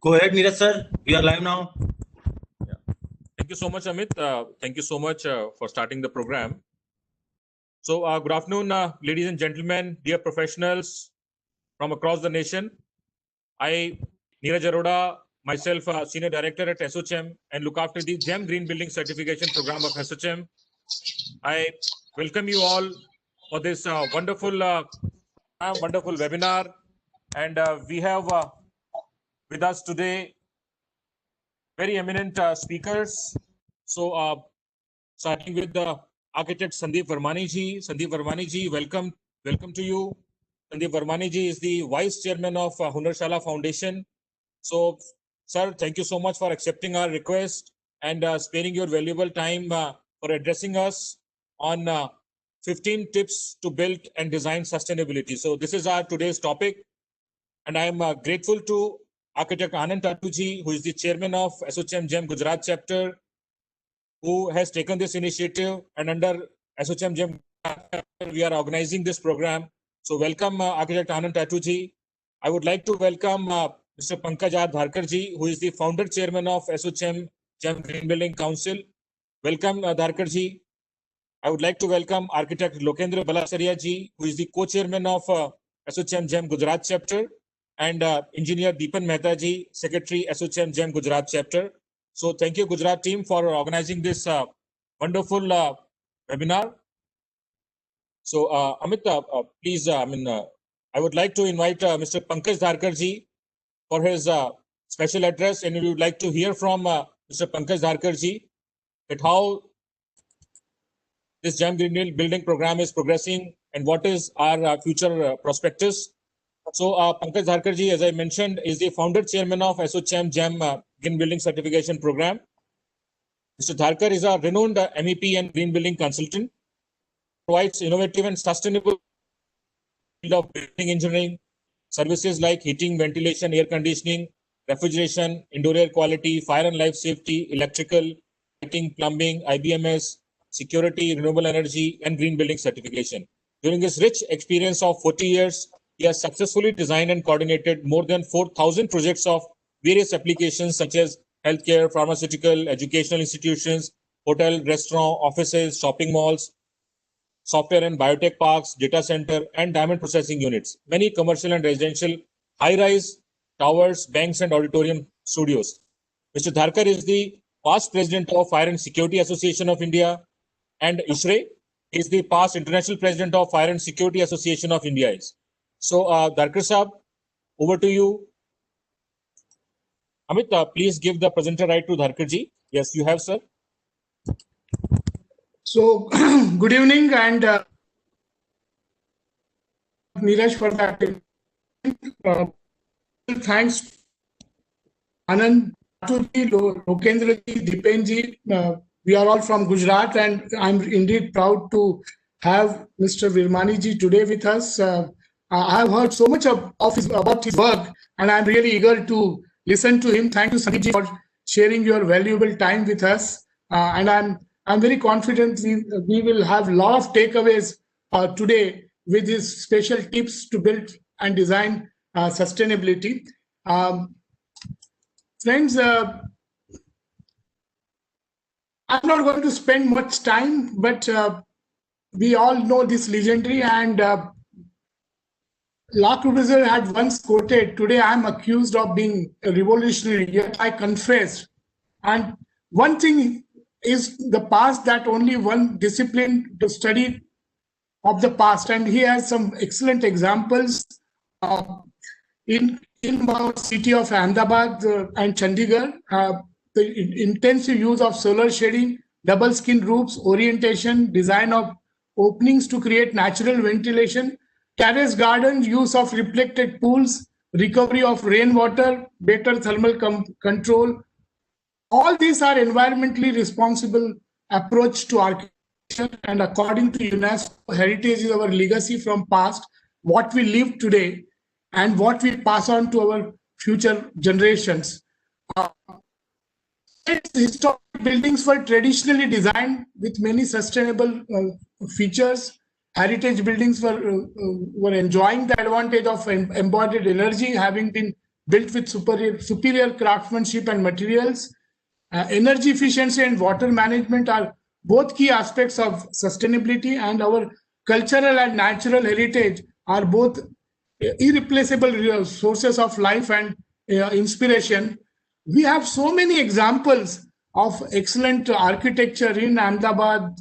Go ahead, Neeraj sir. We are live now. Thank you so much, Amit. Thank you so much for starting the program. So, good afternoon, ladies and gentlemen, dear professionals from across the nation. I, Neeraj Arora, myself, Senior Director at ASSOCHAM, and look after the GEM Green Building Certification Program of ASSOCHAM. I welcome you all for this wonderful webinar. And we have with us today very eminent speakers. So, starting with the architect Sandeep Varmani ji. Sandeep Varmani ji, welcome to you. Sandeep Varmani ji is the Vice Chairman of Hunarshala Foundation. So, sir, thank you so much for accepting our request and sparing your valuable time for addressing us on 15 tips to build and design sustainability. So, this is our today's topic, and I am grateful to Architect Anand Tatuji, who is the Chairman of ASSOCHAM GEM Gujarat chapter, who has taken this initiative, and under ASSOCHAM GEM we are organizing this program. So welcome Architect Anand Tatuji. I would like to welcome Mr. Pankaj R. Dharkar ji, who is the founder chairman of ASSOCHAM GEM Green Building Council. Welcome Dharkar ji. I would like to welcome Architect Lokendra Balasaria ji, who is the co-chairman of ASSOCHAM GEM Gujarat chapter, and Engineer Deepan Mehta ji, Secretary ASSOCHAM GEM Gujarat chapter. So thank you, Gujarat team, for organizing this wonderful webinar. So Amit, please, I would like to invite Mr. Pankaj Dharkar ji for his special address, and we would like to hear from Mr. Pankaj Dharkar ji that how this GEM Green Building program is progressing and what is our future prospectus. So Pankaj Dharkar ji, as I mentioned, is the founder chairman of ASSOCHAM GEM Green Building Certification Program. Mr. Dharkar is a renowned MEP and green building consultant, provides innovative and sustainable field of building engineering services like heating, ventilation, air conditioning, refrigeration, indoor air quality, fire and life safety, electrical, lighting, plumbing, IBMS, security, renewable energy, and green building certification. During his rich experience of 40 years, he has successfully designed and coordinated more than 4,000 projects of various applications such as healthcare, pharmaceutical, educational institutions, hotel, restaurant, offices, shopping malls, software and biotech parks, data center, and diamond processing units, many commercial and residential high-rise towers, banks, and auditorium studios. Mr. Dharkar is the past president of Fire and Security Association of India, and ISRE is the past international president of Fire and Security Association of India. So, Dharkar Saab, over to you. Amit, please give the presenter right to Dharkar ji. Yes, you have, sir. So, good evening, and Neeraj for that. Thanks, Anand, Lokendra ji, Deepan ji. We are all from Gujarat, and I'm indeed proud to have Mr. Virmani ji today with us. I have heard so much about his work, and I'm really eager to listen to him. Thank you, Sandeep ji, for sharing your valuable time with us. And I'm very confident we will have a lot of takeaways today with his special tips to build and design sustainability. Friends, I'm not going to spend much time, but we all know this legendary, and Le Corbusier had once quoted, "Today I'm accused of being a revolutionary, yet I confessed." And one thing is the past, that only one discipline to study of the past. And he has some excellent examples in our city of Ahmedabad and Chandigarh. The intensive use of solar shading, double skin roofs, orientation, design of openings to create natural ventilation, terrace garden, use of reflected pools, recovery of rainwater, better thermal control. All these are environmentally responsible approach to architecture, and according to UNESCO, heritage is our legacy from past, what we live today, and what we pass on to our future generations. Historic buildings were traditionally designed with many sustainable features. Heritage buildings were enjoying the advantage of embodied energy, having been built with superior craftsmanship and materials. Energy efficiency and water management are both key aspects of sustainability, and our cultural and natural heritage are both irreplaceable sources of life and inspiration. We have so many examples of excellent architecture in Ahmedabad,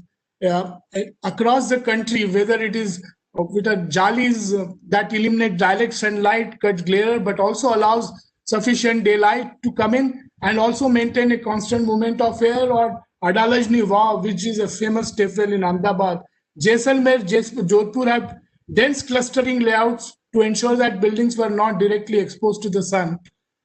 across the country, whether it is with a jalis that eliminate direct sunlight, cut glare, but also allows sufficient daylight to come in and also maintain a constant movement of air, or Adalajni Vav, which is a famous stepwell in Ahmedabad. Jaisalmer, Jodhpur have dense clustering layouts to ensure that buildings were not directly exposed to the sun,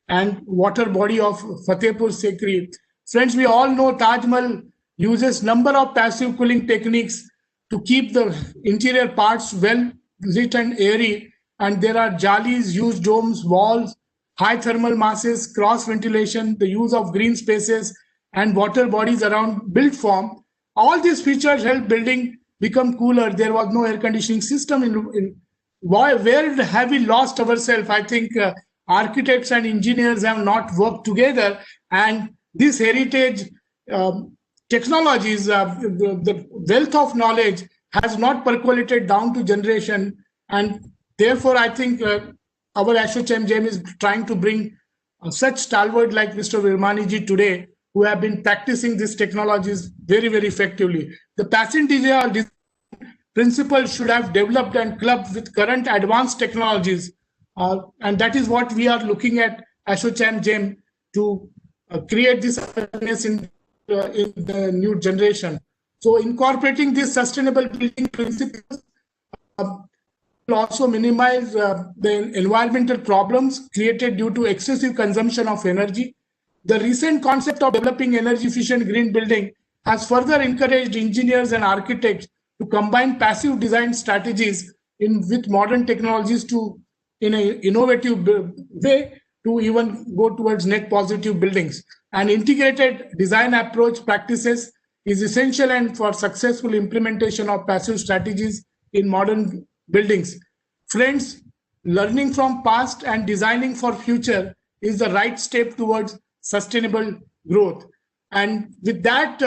and water body of Fatehpur Sikri. Friends, we all know Taj Mahal uses number of passive cooling techniques to keep the interior parts well lit and airy, and there are jalis, used domes, walls, high thermal masses, cross ventilation, the use of green spaces and water bodies around built form. All these features help building become cooler. There was no air conditioning system where have we lost ourselves? I think architects and engineers have not worked together, and this heritage technologies, the wealth of knowledge has not percolated down to generation, and therefore I think our ASSOCHAM is trying to bring such stalwart like Mr. Virmani ji today, who have been practicing these technologies very, very effectively. The passenger principle should have developed and clubbed with current advanced technologies, and that is what we are looking at ASSOCHAM to create this awareness in the new generation. So incorporating these sustainable building principles will also minimize the environmental problems created due to excessive consumption of energy. The recent concept of developing energy efficient green building has further encouraged engineers and architects to combine passive design strategies with modern technologies in an innovative way to even go towards net positive buildings. An integrated design approach practices is essential and for successful implementation of passive strategies in modern buildings. Friends, learning from past and designing for future is the right step towards sustainable growth. And with that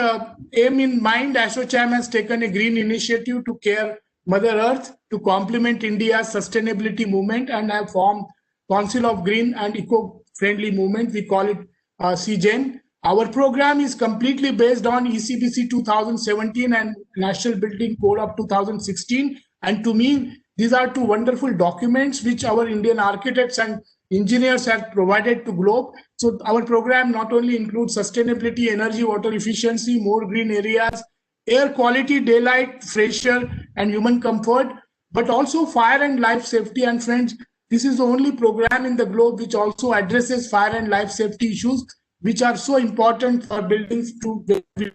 aim in mind, ASSOCHAM has taken a green initiative to care Mother Earth to complement India's sustainability movement, and have formed Council of Green and Eco-Friendly Movement. We call it CGEN. Our program is completely based on ECBC 2017 and National Building Code of 2016. And to me, these are two wonderful documents which our Indian architects and engineers have provided to globe. So our program not only includes sustainability, energy, water efficiency, more green areas, air quality, daylight, fresh air, and human comfort, but also fire and life safety. And friends, this is the only program in the globe which also addresses fire and life safety issues, which are so important for buildings to be.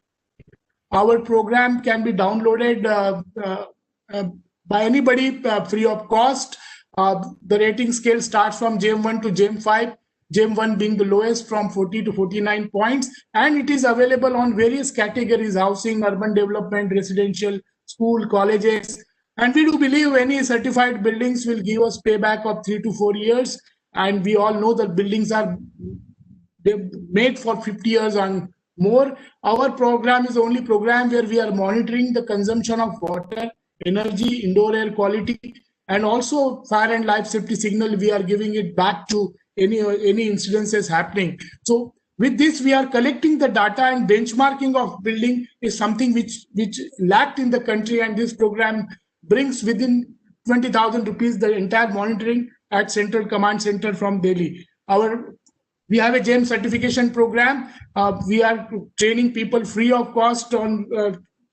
Our program can be downloaded by anybody free of cost. The rating scale starts from JM1 to JM5, JM1 being the lowest from 40 to 49 points. And it is available on various categories: housing, urban development, residential, school, colleges. And we do believe any certified buildings will give us payback of 3 to 4 years. And we all know that buildings are made for 50 years and more. Our program is the only program where we are monitoring the consumption of water, energy, indoor air quality, and also fire and life safety signal. We are giving it back to any incidences happening. So with this, we are collecting the data, and benchmarking of building is something which lacked in the country, and this program brings within 20,000 rupees the entire monitoring at Central Command Center from Delhi. We have a GEM certification program. We are training people free of cost on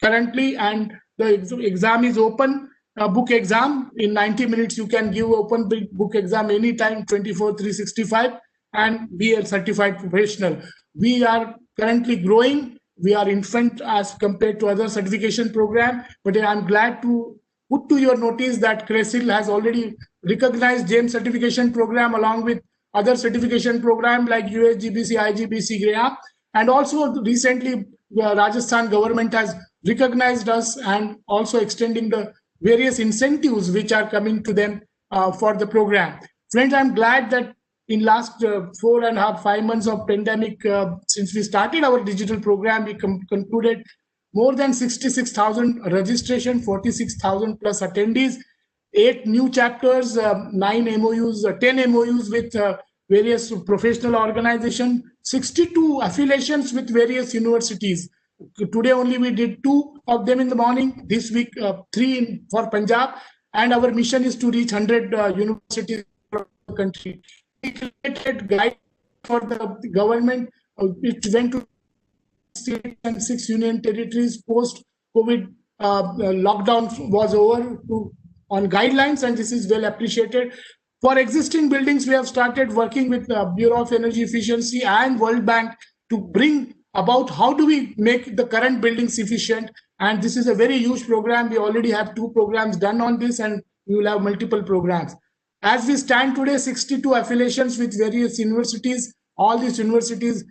currently, and the exam is open book exam. In 90 minutes, you can give open book exam anytime, 24/365, and be a certified professional. We are currently growing. We are infant as compared to other certification program, but I'm glad to put to your notice that CRESIL has already recognized GEM certification program along with other certification program like USGBC, IGBC, GREA, and also recently Rajasthan government has recognized us and also extending the various incentives which are coming to them for the program. Friends, I'm glad that in last 4.5, 5 months of pandemic, since we started our digital program, we concluded more than 66,000 registration, 46,000 plus attendees, 8 new chapters, 9 MOUs, 10 MOUs with various professional organizations, 62 affiliations with various universities. Today only we did 2 of them in the morning. This week 3 for Punjab, and our mission is to reach 100 universities across the country. We created guide for the government, which went to 6 union territories post COVID lockdown was over on guidelines, and this is well appreciated. For existing buildings, we have started working with the Bureau of Energy Efficiency and World Bank to bring about how do we make the current buildings efficient. And this is a very huge program. We already have 2 programs done on this, and we will have multiple programs. As we stand today, 62 affiliations with various universities. All these universities,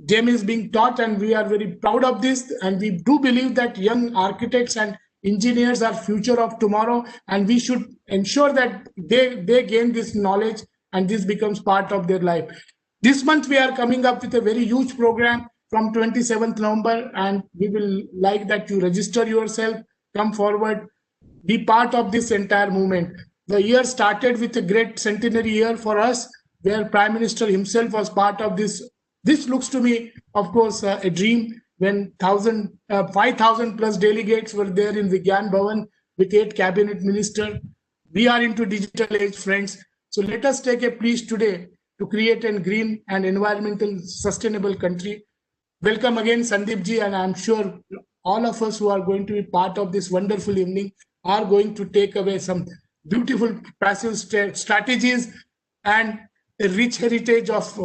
GEM is being taught, and we are very proud of this. And we do believe that young architects and engineers are future of tomorrow, and we should ensure that they gain this knowledge and this becomes part of their life. This month we are coming up with a very huge program from 27th November, and we will like that you register yourself, come forward, be part of this entire movement. The year started with a great centenary year for us, where Prime Minister himself was part of this. This looks to me, of course, a dream, when 5,000 plus delegates were there in Vigyan Bhavan with 8 cabinet ministers. We are into digital age, friends. So let us take a pledge today to create a green and environmental sustainable country. Welcome again, Sandeep ji, and I'm sure all of us who are going to be part of this wonderful evening are going to take away some beautiful passive strategies and a rich heritage of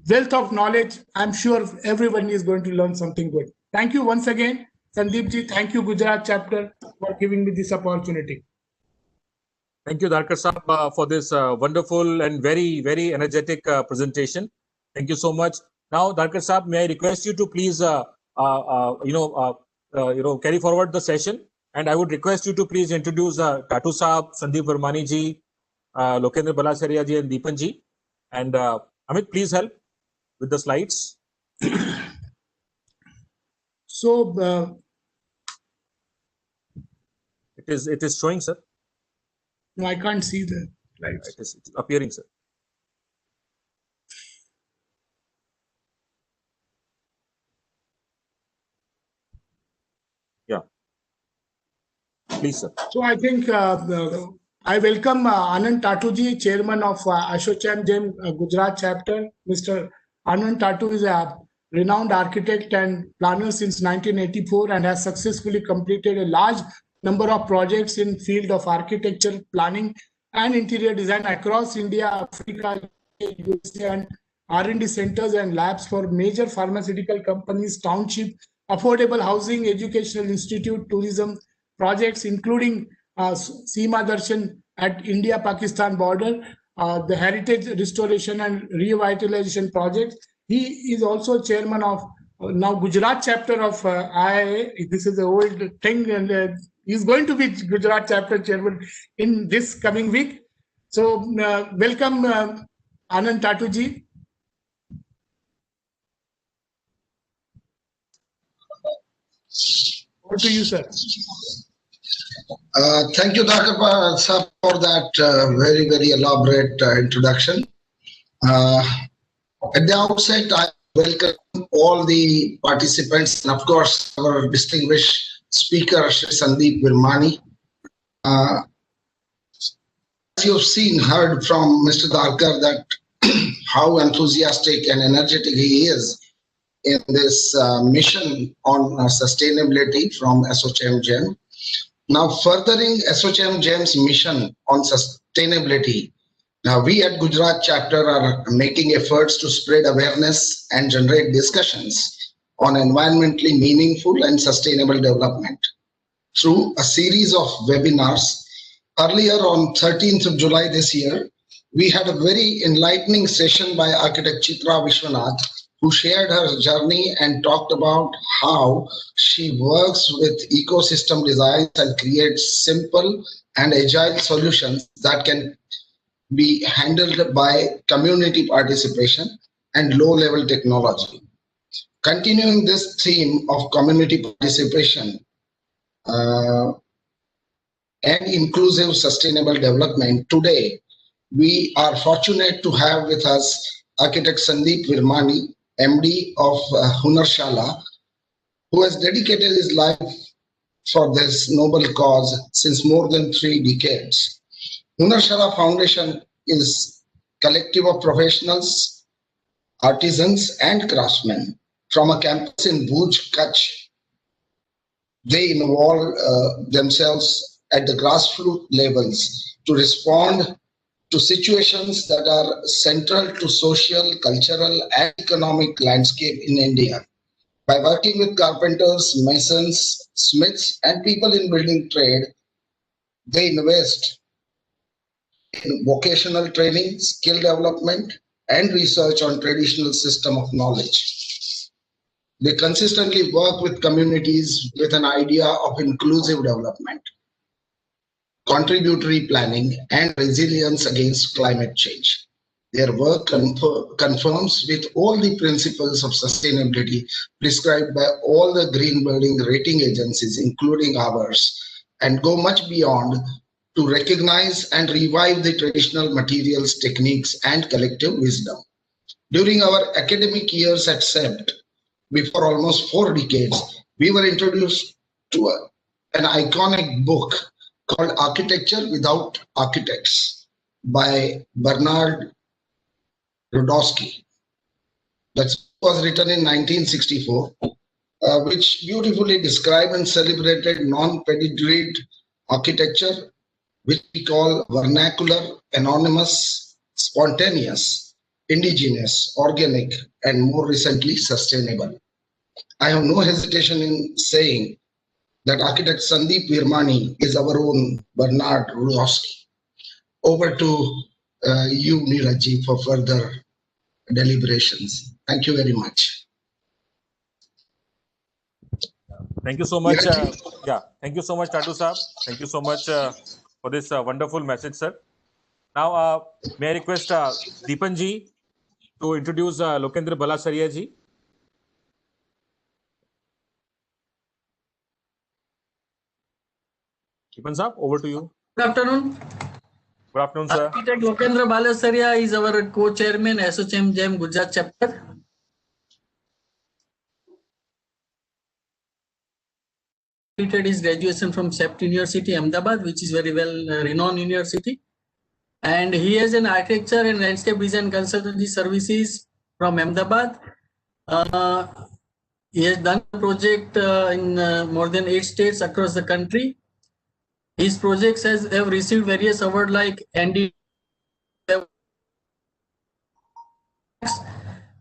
wealth of knowledge. I'm sure everyone is going to learn something good. Thank you once again, Sandeep ji. Thank you, Gujarat chapter, for giving me this opportunity. Thank you, Darkar Saab, for this wonderful and very, very energetic presentation. Thank you so much. Now, Darkar Saab, may I request you to please, carry forward the session, and I would request you to please introduce Tatu Saab, Sandeep Vermani ji, Lokendra Balasaria ji, and Deepan ji. And Amit, please help with the slides. So it is showing, sir. No, I can't see the slides. It is appearing, sir. Yeah. Please, sir. So I think I welcome Anand Tatuji, chairman of ASSOCHAM GEM Gujarat chapter. Mr. Anand Tatu is a renowned architect and planner since 1984 and has successfully completed a large number of projects in field of architecture, planning and interior design across India, Africa, USA, and R&D centers and labs for major pharmaceutical companies, township, affordable housing, educational institute, tourism projects, including Seema Darshan at India-Pakistan border, the heritage restoration and revitalization projects. He is also chairman of now Gujarat chapter of IIA. This is the old thing, and he's going to be Gujarat chapter chairman in this coming week. So welcome, Anand Tatuji. Over to you, sir. Thank you, Dr. Sir, for that very, very elaborate introduction. At the outset, I welcome all the participants and, of course, our distinguished speaker, Sandeep Vermani. As you've seen, heard from Mr. Darkar that how enthusiastic and energetic he is in this mission on sustainability from ASSOCHAM GEM. Now, furthering ASSOCHAM GEM's mission on sustainability, we at Gujarat chapter are making efforts to spread awareness and generate discussions on environmentally meaningful and sustainable development through a series of webinars. Earlier on 13th of July this year, we had a very enlightening session by architect Chitra Vishwanath, who shared her journey and talked about how she works with ecosystem designs and creates simple and agile solutions that can be handled by community participation and low-level technology. Continuing this theme of community participation and inclusive sustainable development, today we are fortunate to have with us architect Sandeep Virmani, MD of Hunarshala, who has dedicated his life for this noble cause since more than 3 decades. Hunarshala Foundation is a collective of professionals, artisans and craftsmen from a campus in Bhuj, Kutch. They involve themselves at the grassroots levels to respond to situations that are central to social, cultural and economic landscape in India. By working with carpenters, masons, smiths and people in building trade, they invest in vocational training, skill development and research on traditional system of knowledge. They consistently work with communities with an idea of inclusive development, contributory planning and resilience against climate change. Their work confirms with all the principles of sustainability prescribed by all the green building rating agencies, including ours, and go much beyond to recognize and revive the traditional materials, techniques, and collective wisdom. During our academic years at SEPT, before almost 4 decades, we were introduced to an iconic book called Architecture Without Architects by Bernard Rudowski. That was written in 1964, which beautifully described and celebrated non-pedigreed architecture, which we call vernacular, anonymous, spontaneous, indigenous, organic, and more recently, sustainable. I have no hesitation in saying that architect Sandeep Virmani is our own Bernard Rudowski. Over to you, Neeraj, for further deliberations. Thank you very much. Thank you so much. Thank you so much, Tatu Saab. Thank you so much for this wonderful message, sir. Now, may I request Deepan ji to introduce Lokendra Balasaria ji. Deepan Saab, over to you. Good afternoon. Good afternoon, sir. Architect Lokendra Balasaria is our co-chairman, ASSOCHAM JAM Gujarat chapter. Completed his graduation from SEPT University, Ahmedabad, which is very well renowned university. And he has an architecture and landscape design consultancy services from Ahmedabad. He has done a project in more than 8 states across the country. His projects have received various awards like ND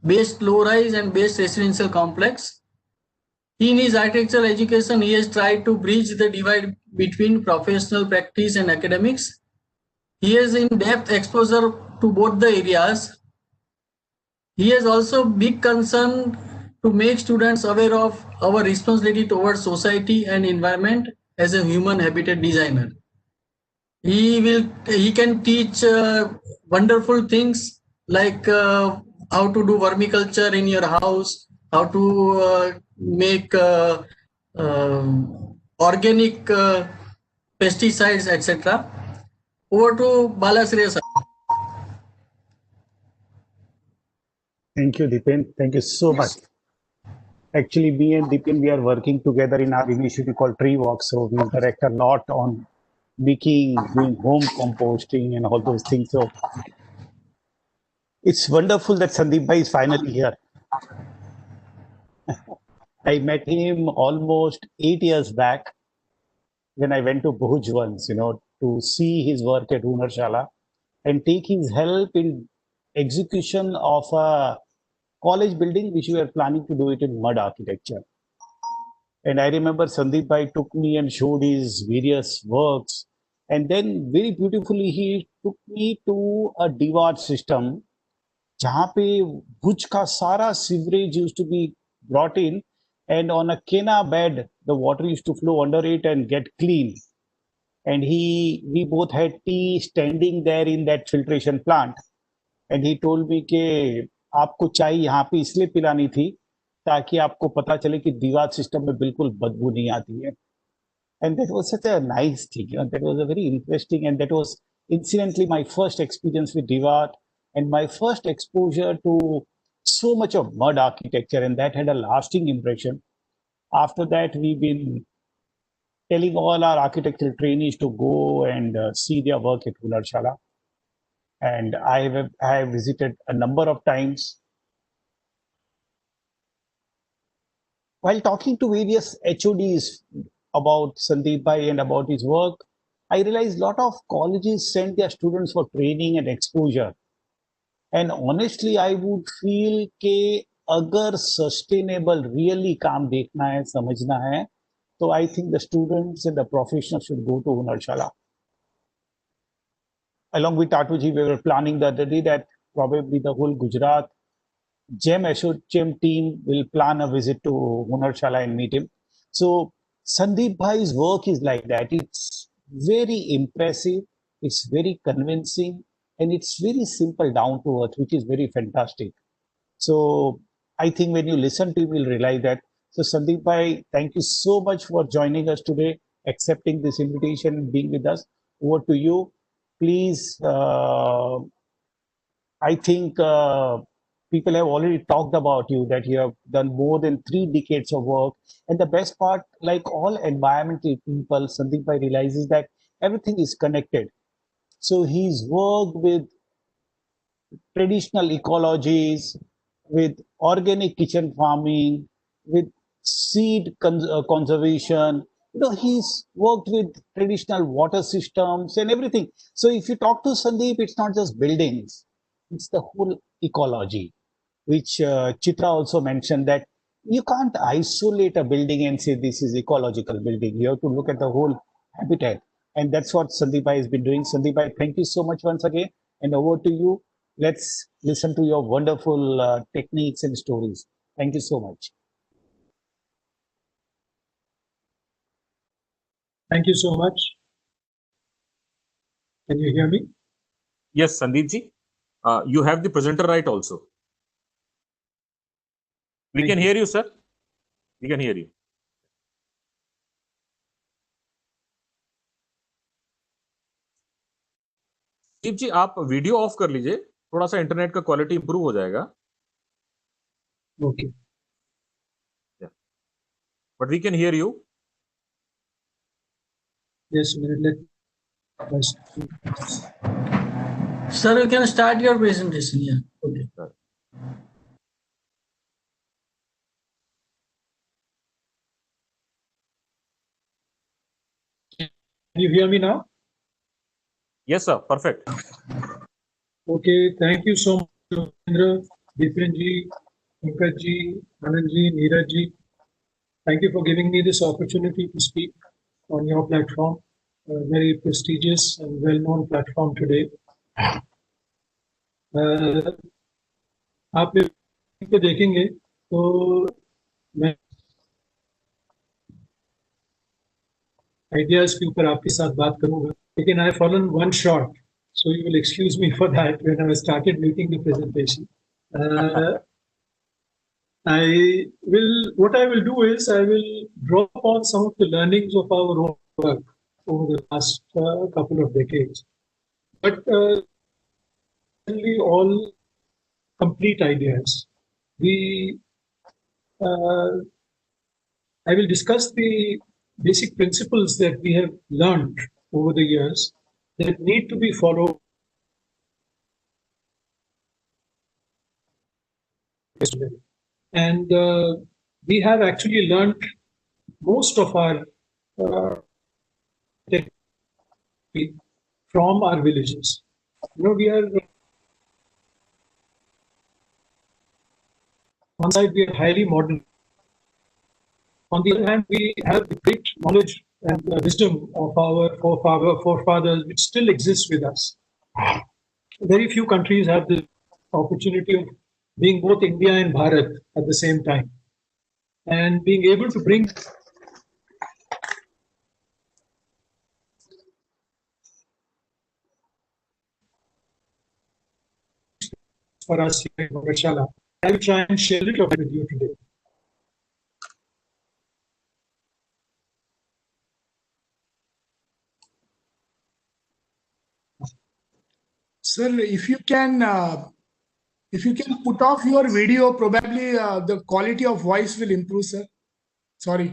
Best Low Rise and Best Residential Complex. In his architectural education, he has tried to bridge the divide between professional practice and academics. He has in-depth exposure to both the areas. He has also big concern to make students aware of our responsibility towards society and environment as a human habitat designer. He can teach wonderful things like how to do vermiculture in your house, how to make organic pesticides, etc. Over to Balasriya sir. Thank you, Deepan. Thank you so much. Actually, me and Deepan, we are working together in our initiative called Tree Walk. So we interact a lot on doing home composting and all those things. So it's wonderful that Sandeep Bhai is finally here. I met him almost 8 years back when I went to Bhuj once, to see his work at Hunarshala and take his help in execution of a college building, which we were planning to do it in mud architecture. And I remember Sandeep Bhai took me and showed his various works. And then very beautifully, he took me to a Diwar system, जहाँ पे Bhuj का सारा sewerage used to be brought in, and on a Kena bed, the water used to flow under it and get clean. and we both had tea standing there in that filtration plant, and he told me कि आपको चाय यहाँ पे इसलिए पिलानी थी ताकि आपको पता चले कि दीवार सिस्टम में बिल्कुल बदबू नहीं आती है. And that was such a nice thing, that was a very interesting, and that was incidentally my first experience with Diwat and my first exposure to so much of mud architecture, and that had a lasting impression. After that, we've been telling all our architectural trainees to go and see their work at Hunarshala. And I have visited a number of times. While talking to various HODs about Sandeep Bhai and about his work, I realized a lot of colleges send their students for training and exposure. And honestly, I would feel कि अगर sustainable really काम देखना है, समझना है, तो I think the students and the professionals should go to Hunarshala. Along with Tatuji, we were planning the other day that probably the whole Gujarat GEM ASSOCHAM team will plan a visit to Hunarshala and meet him. So Sandeep Bhai's work is like that. It's very impressive, it's very convincing, and it's very simple, down to earth, which is very fantastic. So I think when you listen to him, you'll realize that. So Sandeep Bhai, thank you so much for joining us today, accepting this invitation, and being with us. Over to you. Please, I think people have already talked about you, that you have done more than 3 decades of work. And the best part, like all environmental people, Sandeep Bhai realizes that everything is connected. So he's worked with traditional ecologies, with organic kitchen farming, with seed conservation. He's worked with traditional water systems and everything. So if you talk to Sandeep, it's not just buildings, it's the whole ecology, which Chitra also mentioned, that you can't isolate a building and say this is ecological building. You have to look at the whole habitat. And that's what Sandeep Bhai has been doing. Sandeep Bhai, thank you so much once again. And over to you. Let's listen to your wonderful techniques and stories. Thank you so much. Thank you so much. Can you hear me? Yes, Sandeep ji. You have the presenter right also. We can hear you, sir. We can hear you. Sandeep ji, आप video of कर लीजिए, थोड़ा सा internet का quality improve हो जाएगा. Okay. Yeah. But we can hear you. Just a minute. Sir, you can start your presentation. Yeah. Okay. Can you hear me now? Yes, sir. Perfect. Okay. Thank you so much, Indra, Dipin ji, Pankaj ji, Anand ji, Neeraj ji. Thank you for giving me this opportunity to speak on your platform, a very prestigious and well-known platform today. आप को देखेंगे तो मैं ideas के ऊपर आपके साथ बात करूंगा, लेकिन आई fallen one shot, so you will excuse me for that when I started making the presentation. What I will do is I will draw upon some of the learnings of our own work over the last couple of decades, but certainly all complete ideas. I will discuss the basic principles that we have learned over the years that need to be followed. And we have actually learned most of our from our villages. We are one side we are highly modern. On the other hand, we have the great knowledge and wisdom of our forefathers, which still exists with us. Very few countries have the opportunity of being both India and Bharat at the same time, and being able to bring for us here in Varshala. I will try and share it with you today. Sir, if you can put off your video, probably the quality of voice will improve, sir. Sorry.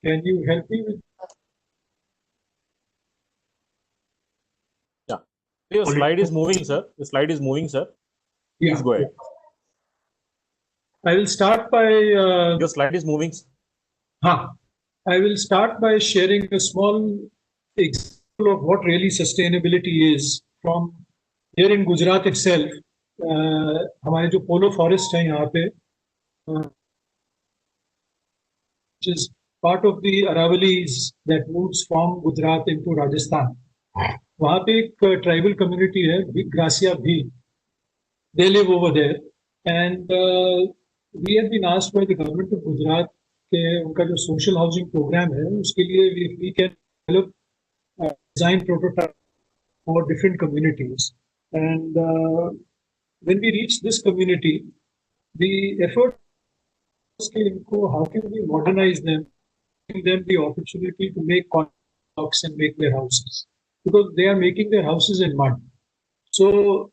Can you help me with? Yeah. Your slide is moving, sir. The slide is moving, sir. Please go ahead. I will start by. Your slide is moving. I will start by sharing a small example of what really sustainability is from here in Gujarat itself. हमारे जो polo forest है यहाँ पे, which is part of the Aravallis that moves from Gujarat into Rajasthan. वहाँ पे एक tribal community है, Gracia Bhi. They live over there, and we have been asked by the government of Gujarat कि उनका जो social housing program है, उसके लिए we can develop design prototype for different communities. And when we reach this community, the effort is how can we modernize them, give them the opportunity to make blocks and make their houses, because they are making their houses in mud. So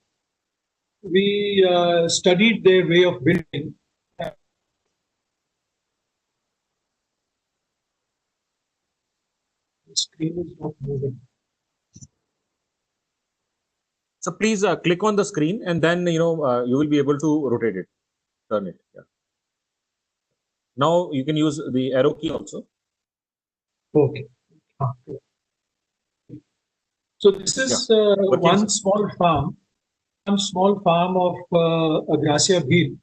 we studied their way of building. The screen is not moving. So please click on the screen, and then you will be able to rotate it, turn it. Yeah. Now you can use the arrow key also. Okay. So this is one small farm of Gracia Bhil,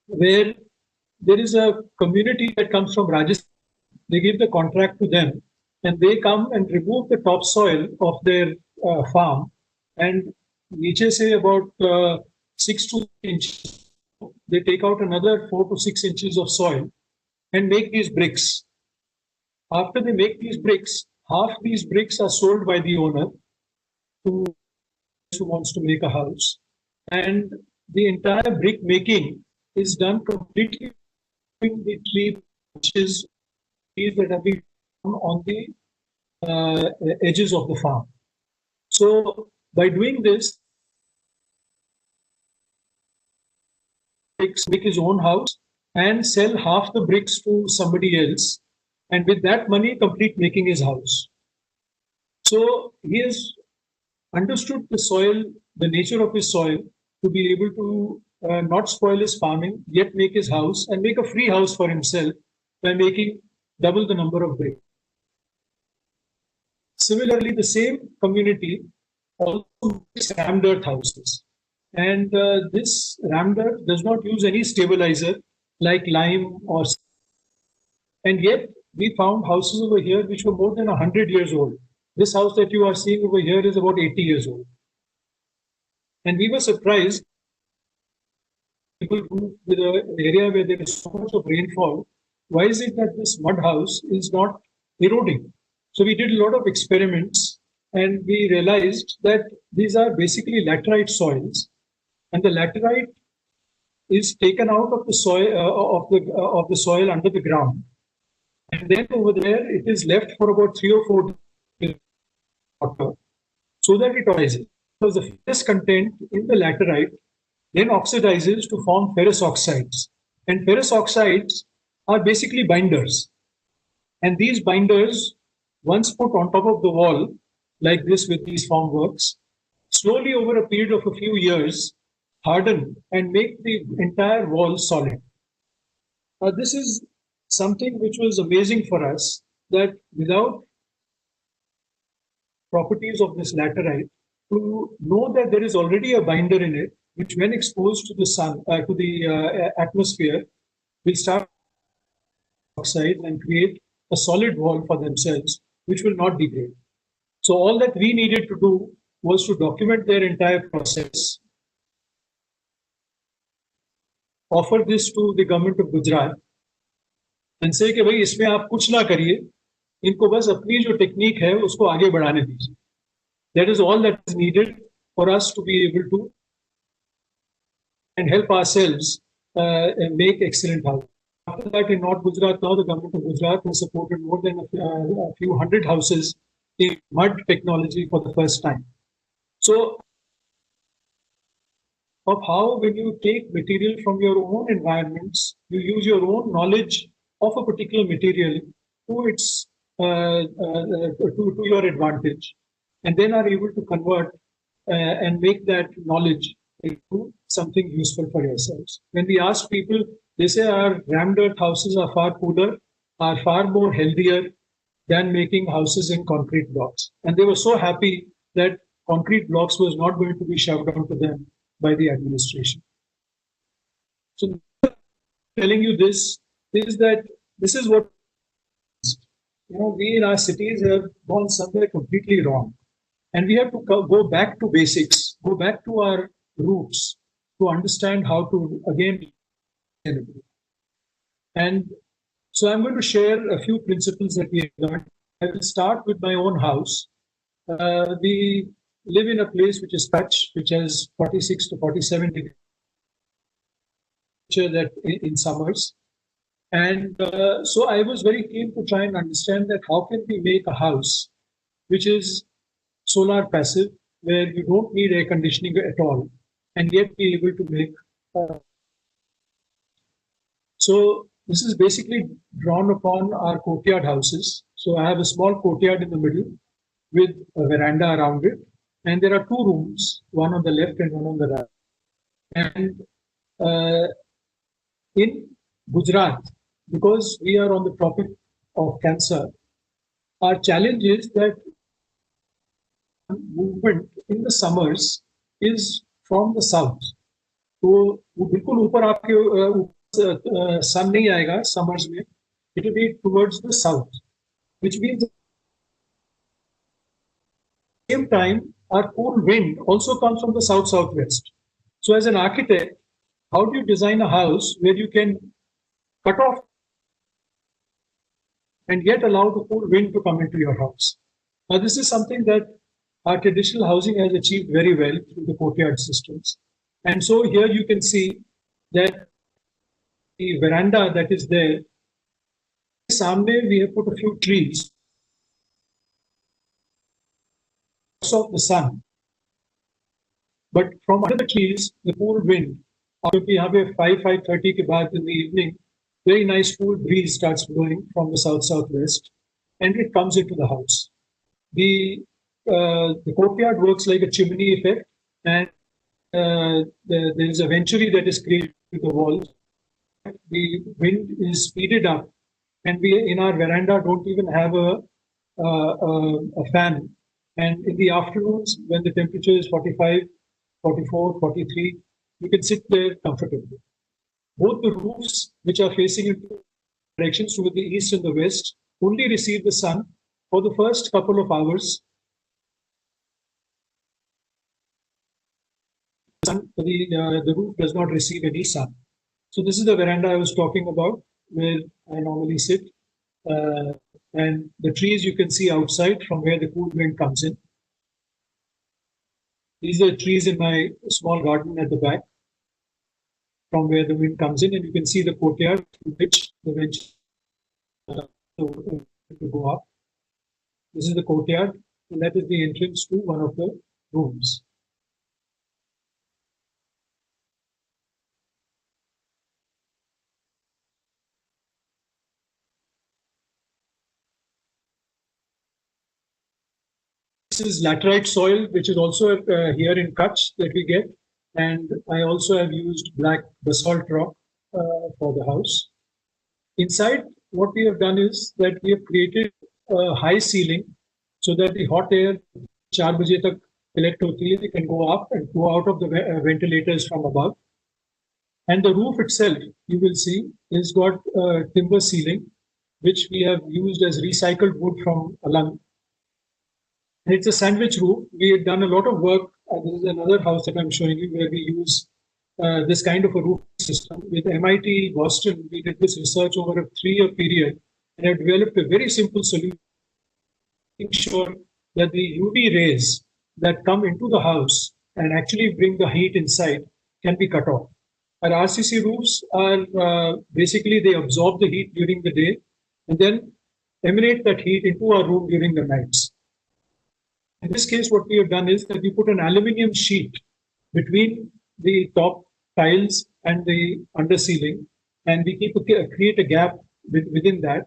where there is a community that comes from Rajasthan. They give the contract to them, and they come and remove the topsoil of their farm, and niche se about 6 to 8 inches, they take out another 4 to 6 inches of soil and make these bricks. After they make these bricks, half these bricks are sold by the owner who wants to make a house, and the entire brick making is done completely in the trees that have been on the edges of the farm. So by doing this, make his own house and sell half the bricks to somebody else, and with that money complete making his house. So he has understood the soil, the nature of his soil, to be able to not spoil his farming, yet make his house and make a free house for himself by making double the number of bricks. Similarly, the same community also makes rammed earth houses. And this rammed earth does not use any stabilizer like lime or. And yet we found houses over here which were more than 100 years old. This house that you are seeing over here is about 80 years old. And we were surprised. People move with an area where there is so much of rainfall. Why is it that this mud house is not eroding? So we did a lot of experiments, and we realized that these are basically laterite soils, and the laterite is taken out of the soil of the soil under the ground, and then over there it is left for about 3 or 4 days water, so that it oxidizes. Because the ferrous content in the laterite then oxidizes to form ferrous oxides, and ferrous oxides are basically binders, and these binders, once put on top of the wall like this with these formworks, slowly over a period of a few years harden and make the entire wall solid. This is something which was amazing for us, that without properties of this laterite, to know that there is already a binder in it, which when exposed to the sun, to the atmosphere, will start oxide and create a solid wall for themselves, which will not degrade. So all that we needed to do was to document their entire process, offer this to the government of Gujarat, and say कि भाई इसमें आप कुछ ना करिए, इनको बस अपनी जो टेक्निक है उसको आगे बढ़ाने दीजिए. That is all that is needed, for us to be able to and help ourselves and make excellent houses. After that, in North Gujarat, now the government of Gujarat has supported more than a few hundred houses in mud technology for the first time. So, of how when you take material from your own environments, you use your own knowledge of a particular material to its to your advantage, and then are able to convert and make that knowledge into something useful for yourselves. When we ask people, they say our rammed earth houses are far cooler, are far more healthier than making houses in concrete blocks. And they were so happy that concrete blocks was not going to be shoved onto them by the administration. So telling you this is that this is what, we in our cities have gone somewhere completely wrong. And we have to go back to basics, go back to our roots to understand how to, again, and so I'm going to share a few principles that we have learned. I will start with my own house. We live in a place which is Kutch, which has 46 to 47 degrees that in summers. And so I was very keen to try and understand that how can we make a house which is solar passive, where you don't need air conditioning at all, and yet be able to make. So this is basically drawn upon our courtyard houses. So I have a small courtyard in the middle with a veranda around it, and there are two rooms, one on the left and one on the right. And in Gujarat, because we are on the Tropic of Cancer, our challenge is that movement in the summers is from the south. So बिल्कुल ऊपर आपके sun नहीं आएगा summers में. It will be towards the south, which means at the same time our cool wind also comes from the south-southwest. So as an architect, how do you design a house where you can cut off and yet allow the cool wind to come into your house? Now this is something that our traditional housing has achieved very well through the courtyard systems. And so here you can see that the veranda that is there, samne we have put a few trees of the sun. But from under the trees, the cool wind, after we have a 5:30 ke baad in the evening, very nice cool breeze starts blowing from the south-southwest, and it comes into the house. The courtyard works like a chimney effect, and there is a venturi that is created to the walls. The wind is speeded up, and we in our veranda don't even have a fan. And in the afternoons, when the temperature is 45, 44, 43, you can sit there comfortably. Both the roofs, which are facing in directions toward the east and the west, only receive the sun for the first couple of hours. The roof does not receive any sun. So this is the veranda I was talking about, where I normally sit. And the trees you can see outside from where the cool wind comes in. These are trees in my small garden at the back, from where the wind comes in, and you can see the courtyard to which the bench to go up. This is the courtyard, and that is the entrance to one of the rooms. This is laterite soil, which is also here in Kutch that we get. And I also have used black basalt rock for the house. Inside, what we have done is that we have created a high ceiling so that the hot air 4 baje tak collect hoti hai, it can go up and go out of the ventilators from above. And the roof itself, you will see, is got a timber ceiling, which we have used as recycled wood from Alang. And it's a sandwich roof. We have done a lot of work. This is another house that I'm showing you where we use this kind of a roof system. With MIT Boston, we did this research over a 3-year period and have developed a very simple solution to ensure that the UV rays that come into the house and actually bring the heat inside can be cut off. Our RCC roofs are basically they absorb the heat during the day and then emanate that heat into our room during the nights. In this case, what we have done is that we put an aluminium sheet between the top tiles and the under ceiling, and we create a gap within that.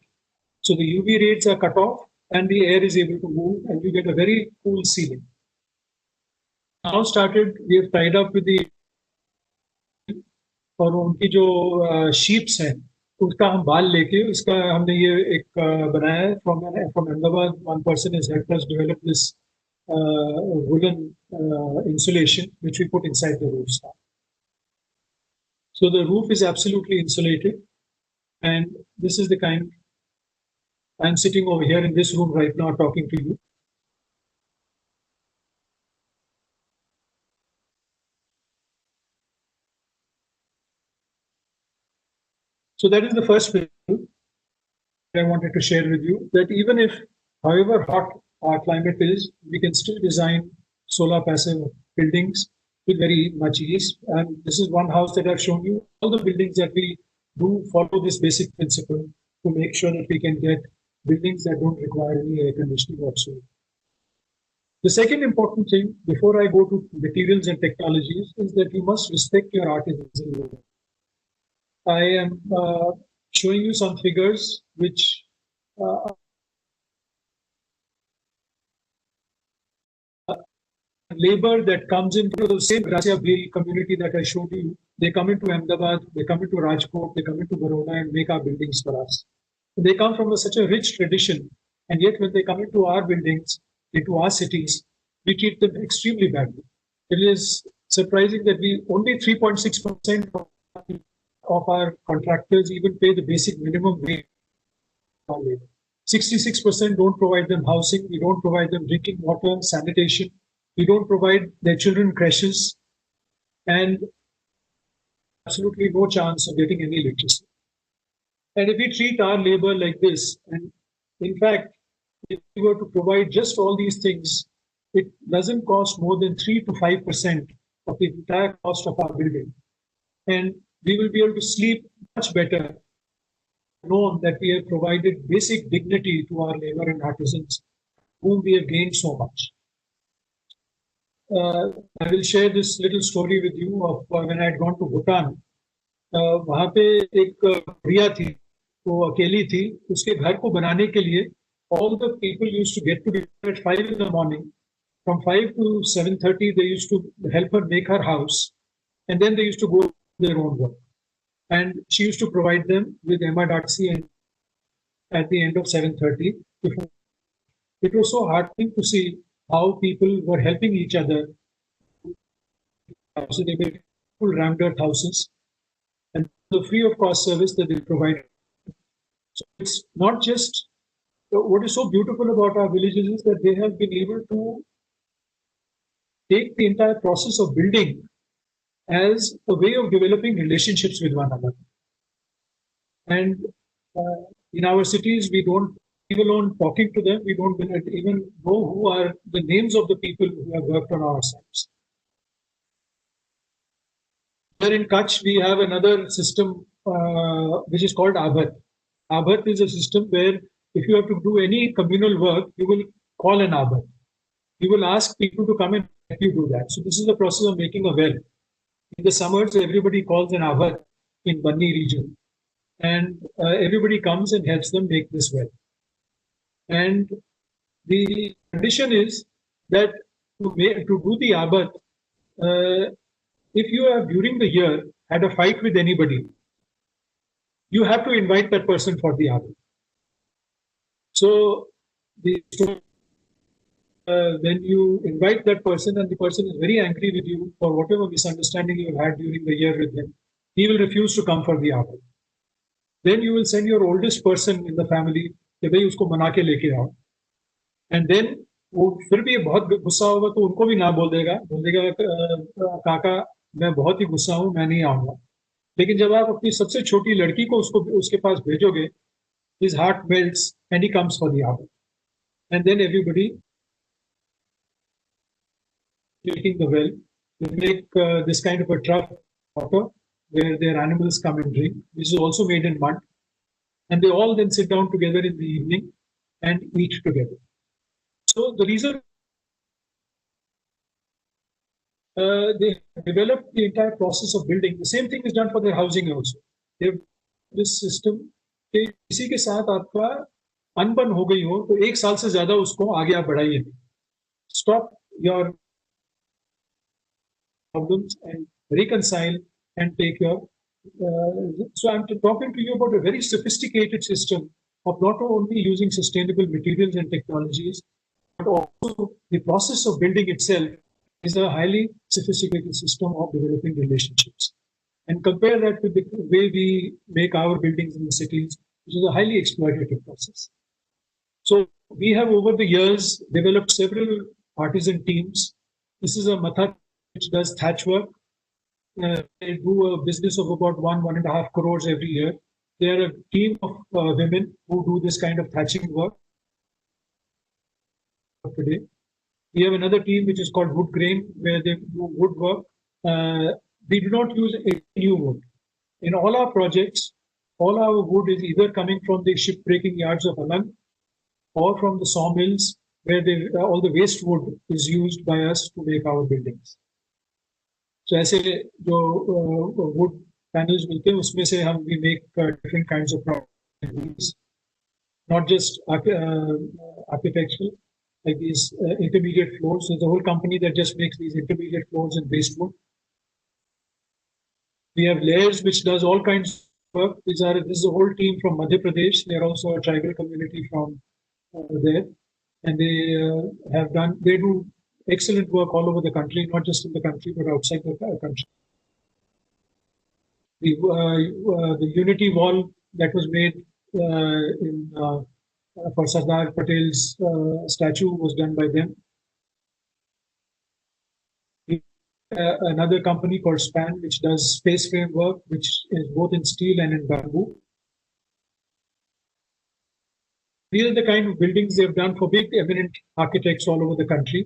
So the UV rays are cut off and the air is able to move and you get a very cool ceiling. Now we have tied up with the और उनकी जो sheeps हैं उसका हम बाल लेके उसका हमने ये एक बनाया है from Ahmedabad. One person has helped us develop this woolen insulation which we put inside the roof now. So the roof is absolutely insulated, and this is the kind. I'm sitting over here in this room right now talking to you. So that is the first principle I wanted to share with you, that even if, however hot our climate is, we can still design solar passive buildings with very much ease. And this is one house that I've shown you. All the buildings that we do follow this basic principle to make sure that we can get buildings that don't require any air conditioning whatsoever. The second important thing before I go to materials and technologies is that you must respect your artisans. I am showing you some figures which labor that comes into the same Gracia Bhil community that I showed you. They come into Ahmedabad, they come into Rajkot, they come into Baroda and make our buildings for us. They come from such a rich tradition, and yet when they come into our buildings, into our cities, we treat them extremely badly. It is surprising that we only 3.6% of our contractors even pay the basic minimum wage. 66% don't provide them housing, we don't provide them drinking water, sanitation, we don't provide their children creches, and absolutely no chance of getting any electricity. And if we treat our labor like this, and in fact, if we were to provide just all these things, it doesn't cost more than 3 to 5% of the entire cost of our building. And we will be able to sleep much better, knowing that we have provided basic dignity to our labor and artisans, whom we have gained so much. I will share this little story with you of when I had gone to Bhutan. वहाँ पे एक प्रिया थी, वो अकेली थी. उसके घर को बनाने के लिए all the people used to get together at 5 in the morning. From 5 to 7:30, they used to help her make her house, and then they used to go their own work. And she used to provide them with Emma.c and at the end of 7:30. It was so heartening to see how people were helping each other. So they made full rammed earth houses and the free of cost service that they provide. So it's not just what is so beautiful about our villages is that they have been able to take the entire process of building as a way of developing relationships with one another. And in our cities, we don't, even alone talking to them, we don't even know who are the names of the people who have worked on our sites. Here in Kutch, we have another system which is called Abhat. Abhat is a system where if you have to do any communal work, you will call an Abhat. You will ask people to come and help you do that. So this is the process of making a well. In the summers, everybody calls an Abhat in Banni region. And everybody comes and helps them make this well. And the condition is that to do the Abhat, if you have during the year had a fight with anybody, you have to invite that person for the Abhat. So when you invite that person and the person is very angry with you for whatever misunderstanding you have had during the year with him, he will refuse to come for the Abhat. Then you will send your oldest person in the family कि भाई उसको मना के लेके आओ. And then वो फिर भी बहुत गुस्सा होगा तो उनको भी ना बोल देगा काका मैं बहुत ही गुस्सा हूँ, मैं नहीं आऊंगा. लेकिन जब आप अपनी सबसे छोटी लड़की को उसके पास भेजोगे, his heart melts and he comes for the Abhat. And then everybody taking the well They make this kind of a trough water where their animals come and drink. This is also made in mud. And they all then sit down together in the evening and eat together. So the reason they developed the entire process of building, the same thing is done for their housing also. They've this system कि किसी के साथ आपका अनबन हो गई हो तो एक साल से ज्यादा उसको आगे आप बढ़ाइए. Stop your problems and reconcile and take your. So I'm talking to you about a very sophisticated system of not only using sustainable materials and technologies, but also the process of building itself is a highly sophisticated system of developing relationships. And compare that with the way we make our buildings in the cities, which is a highly exploitative process. So we have over the years developed several artisan teams. This is a matha which does thatch work. They do a business of about 1.5 crores every year. They are a team of women who do this kind of thatching work today. We have another team which is called wood grain, where they do woodwork. We do not use any new wood. In all our projects, all our wood is either coming from the ship breaking yards of Alang or from the sawmills, where all the waste wood is used by us to make our buildings. So ऐसे जो wood panels मिलते हैं उसमें से हम we make different kinds of products, not just architectural, like these intermediate floors. There's a whole company that just makes these intermediate floors in waste wood. We have layers which does all kinds of work. This is a whole team from Madhya Pradesh. They are also a tribal community from there, and they do excellent work all over the country, not just in the country but outside the country. The unity wall that was made for Sardar Patel's statue was done by them. Another company called SPAN, which does space frame work, which is both in steel and in bamboo. These are the kind of buildings they've done for big eminent architects all over the country.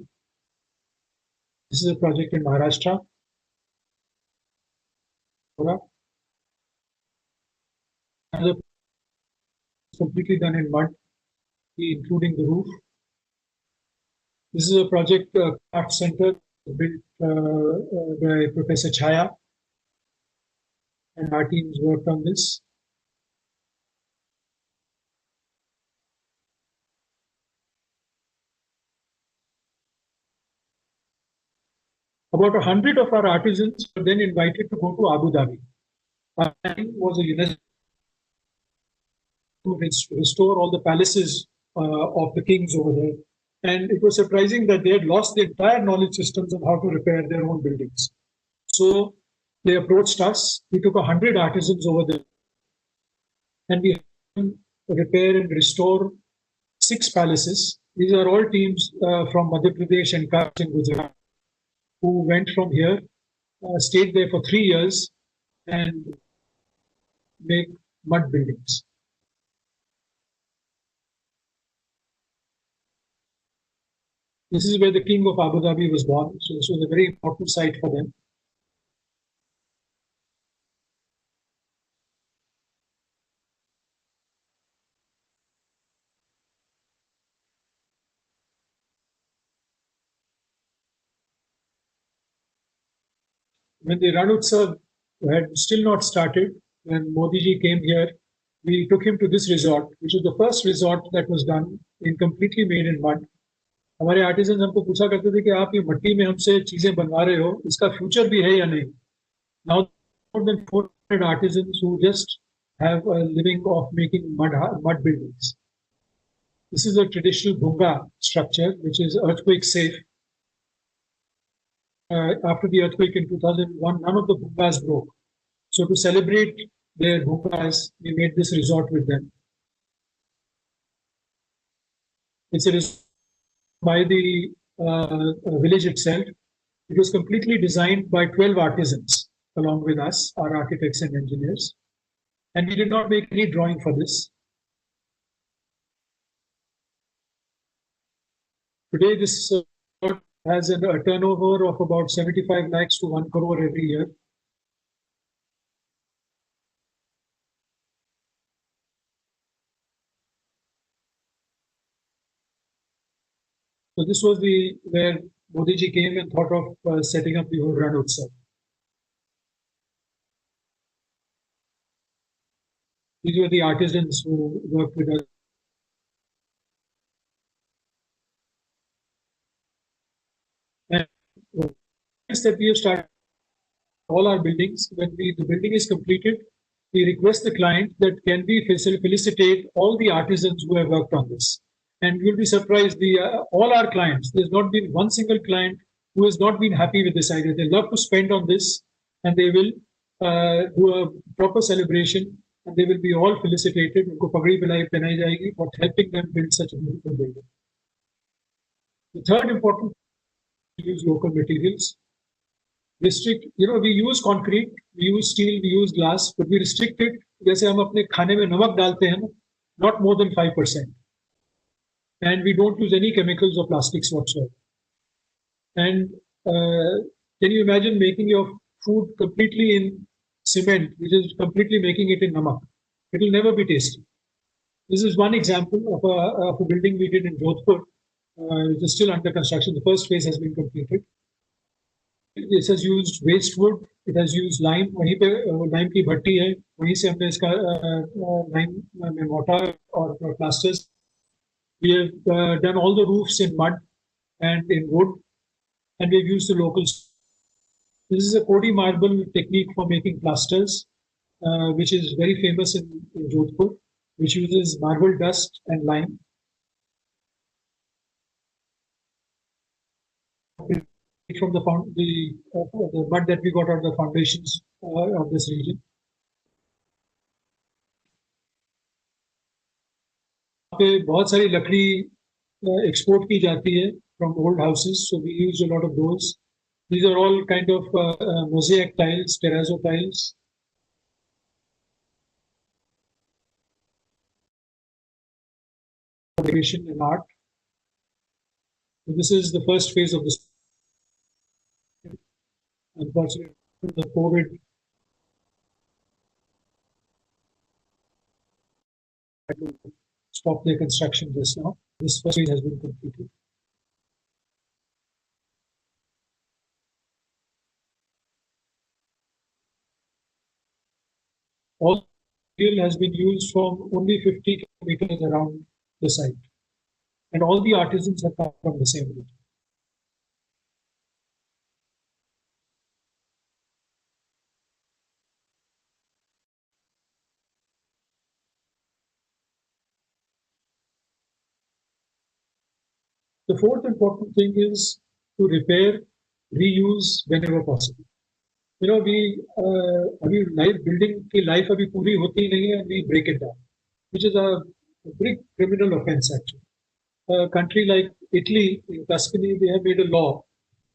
This is a project in Maharashtra. Another completely done in mud, including the roof. This is a project art center built by Professor Chaya, and our teams worked on this. About 100 of our artisans were then invited to go to Abu Dhabi. Our plan was a UNESCO to restore all the palaces of the kings over there. And it was surprising that they had lost the entire knowledge systems on how to repair their own buildings. So they approached us. We took 100 artisans over there, and we repair and restore 6 palaces. These are all teams from Madhya Pradesh and Kutch in Gujarat, who went from here, stayed there for 3 years, and make mud buildings. This is where the king of Abu Dhabi was born. So this was a very important site for them. When the Ran Utsav had still not started, when Modi ji came here, we took him to this resort, which was the first resort that was done completely made in mud. हमारे artesian हमको पूछा करते थे कि आप ये मिट्टी में हमसे चीजें बनवा रहे हो, इसका फ्यूचर भी है या नहीं. Now more than 400 artisans who just have a living of making mud buildings. This is a traditional bhunga structure which is earthquake safe. After the earthquake in 2001, none of the bhungas broke. So to celebrate their bhungas, we made this resort with them. It's a resort by the village itself. It was completely designed by 12 artisans along with us, our architects and engineers. And we did not make any drawing for this. Today, this has a turnover of about 75 lakhs to 1 crore every year. So this was where Modi ji came and thought of setting up the whole Ran Utsav. These were the artisans who worked with us. And that we have started all our buildings. When the building is completed, we request the client that can we felicitate all the artisans who have worked on this. And you'll be surprised, all our clients, there's not been one single client who has not been happy with this idea. They love to spend on this, and they will do a proper celebration, and they will be all felicitated. Unko pagdi bilai pehnai jayegi for helping them build such a beautiful building. The third important thing is use local materials. Restrict, we use concrete, we use steel, we use glass, but we restrict it. जैसे हम अपने खाने में नमक डालते हैं, not more than 5%. And we don't use any chemicals or plastics whatsoever. And can you imagine making your food completely in cement, which is completely making it in namak? It will never be tasty. This is one example of a building we did in Jodhpur, which is still under construction. The first phase has been completed. This has used waste wood. It has used lime. वहीं पे lime की भट्टी है. वहीं से हमने इसका lime में mortar और plasters. We have done all the roofs in mud and in wood, and we have used the locals. This is a Kodi marble technique for making plasters, which is very famous in Jodhpur, which uses marble dust and lime. From the mud that we got out of the foundations of this region. पे बहुत सारी लकड़ी export की जाती है from old houses, so we use a lot of those. These are all kind of mosaic tiles, terrazzo tiles. Decoration and art. So this is the first phase of this. Unfortunately, the COVID had to stop their construction just now. This first phase has been completed. All material has been used from only 50 kilometers around the site, and all the artisans have come from the same region. The fourth important thing is to repair, reuse whenever possible. We building की life अभी पूरी होती नहीं है, and we break it down, which is a big criminal offense actually. A country like Italy, in Tuscany, they have made a law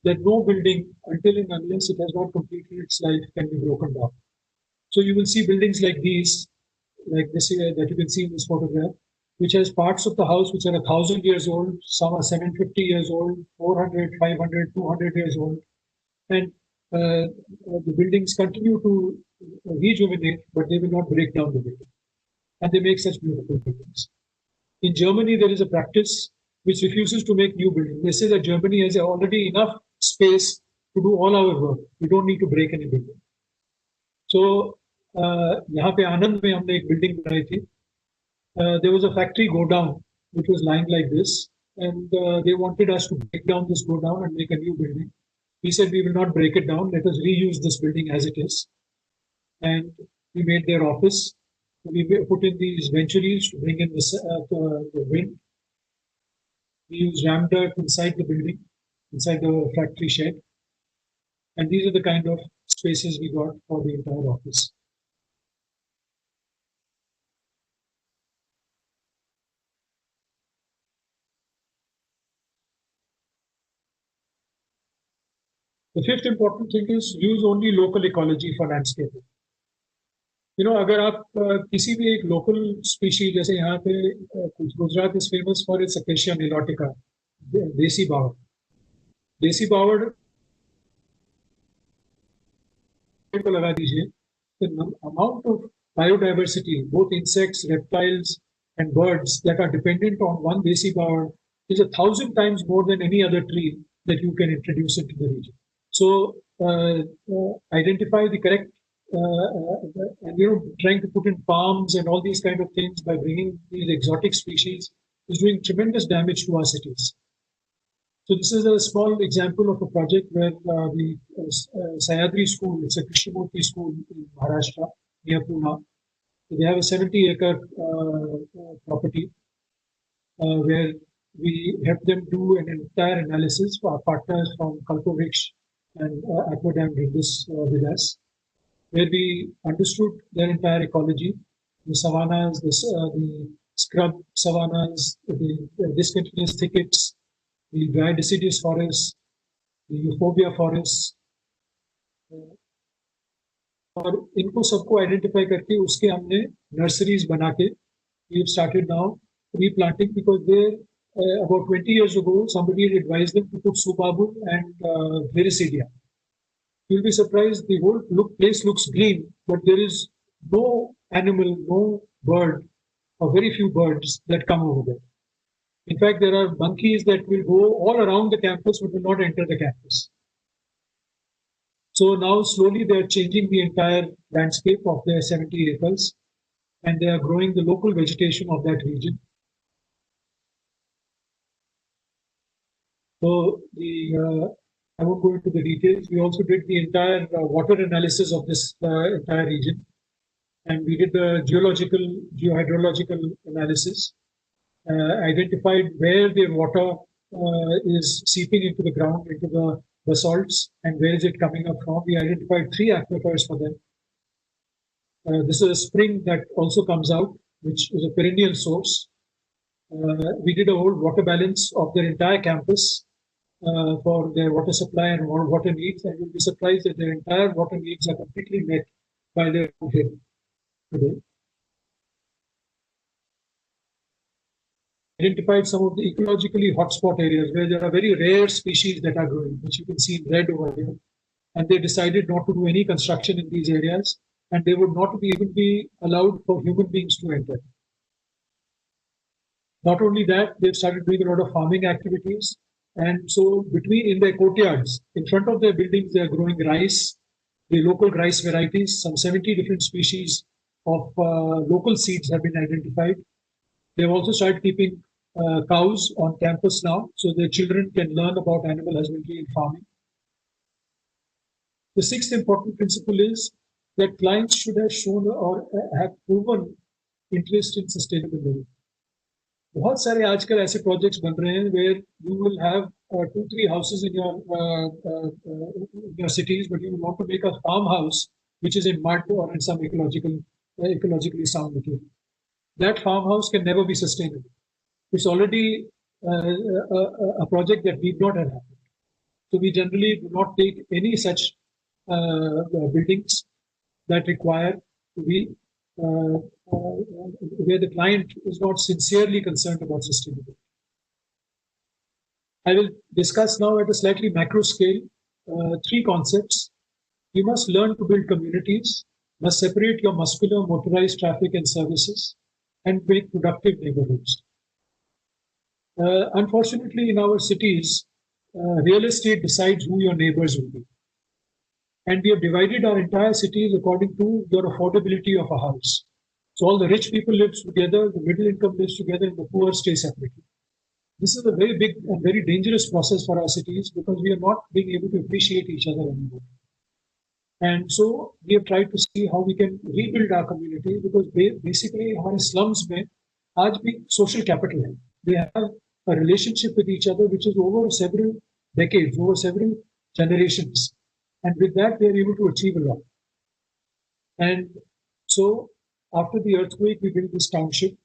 that no building, until and unless it has not completed its life, can be broken down. So you will see buildings like these, like this that you can see in this photograph, which has parts of the house which are 1,000 years old, some are 750 years old, 400, 500, 200 years old. And the buildings continue to rejuvenate, but they will not break down the building. And they make such beautiful buildings. In Germany, there is a practice which refuses to make new buildings. They say that Germany has already enough space to do all our work. We don't need to break any building. So, यहाँ पे आनंद में हमने एक building बनाई थी. There was a factory go down which was lying like this, and they wanted us to break down this go down and make a new building. We said we will not break it down. Let us reuse this building as it is, and we made their office. We put in these ventures to bring in the wind. We used ram dirt inside the building, inside the factory shed, and these are the kind of spaces we got for the entire office. The fifth important thing is use only local ecology for landscaping. अगर आप किसी भी एक local species, जैसे यहाँ पे Gujarat is famous for its Acacia nilotica, देसी बाग. देसी पावर को लगा दीजिए, the amount of biodiversity, both insects, reptiles, and birds that are dependent on one desi power is 1,000 times more than any other tree that you can introduce into the region. So identify the correct, and trying to put in palms and all these kind of things by bringing these exotic species is doing tremendous damage to our cities. So this is a small example of a project where the Sayadri school, it's a Krishnamurti school in Maharashtra, near Pune. So they have a 70-acre property where we help them do an entire analysis. Our partners from Kalpovich and Aquadam did this with us, where we understood their entire ecology, the savannas, the scrub savannas, the discontinuous thickets, the dry deciduous forests, the euphorbia forests, और इनको सबको identify करके उसके हमने nurseries बना के we have started now replanting because there about 20 years ago somebody had advised them to put Subabul and Vericidia. You'll be surprised, the whole place looks green, but there is no animal, no bird, or very few birds that come over there. In fact, there are monkeys that will go all around the campus but will not enter the campus. So now slowly they are changing the entire landscape of their 70 acres and they are growing the local vegetation of that region. So I won't go into the details. We also did the entire water analysis of this entire region, and we did the geohydrological analysis, identified where the water is seeping into the ground, into the basalts, and where is it coming up from. We identified 3 aquifers for them. This is a spring that also comes out, which is a perennial source. We did a whole water balance of their entire campus for their water supply and water needs, and you'll be surprised that their entire water needs are completely met by their hill today. Identified some of the ecologically hotspot areas where there are very rare species that are growing, which you can see in red over here. And they decided not to do any construction in these areas, and they would not even be allowed for human beings to enter. Not only that, they've started doing a lot of farming activities. And so in their courtyards, in front of their buildings, they are growing rice, the local rice varieties. Some 70 different species of local seeds have been identified. They've also started keeping cows on campus now, so their children can learn about animal husbandry and farming. The 6th important principle is that clients should have shown or have proven interest in sustainable living. बहुत सारे आजकल ऐसे projects बन रहे हैं where you will have 2-3 houses in your cities, but you want to make a farmhouse which is in mud or in some ecologically sound material. That farmhouse can never be sustainable. It's already a project that need not have happened. So we generally do not take any such buildings that require to be where the client is not sincerely concerned about sustainability. I will discuss now at a slightly macro scale 3 concepts. You must learn to build communities, must separate your muscular, motorized traffic and services, and make productive neighborhoods. Unfortunately, in our cities, real estate decides who your neighbors will be. And we have divided our entire cities according to your affordability of a house. So all the rich people live together, the middle income lives together, and the poor stay separately. This is a very big and very dangerous process for our cities because we are not being able to appreciate each other anymore. And so we have tried to see how we can rebuild our community because basically हमारे slums में आज भी social capital है. They have a relationship with each other which is over several decades, over several generations. And with that, they are able to achieve a lot. And so after the earthquake, we built this township.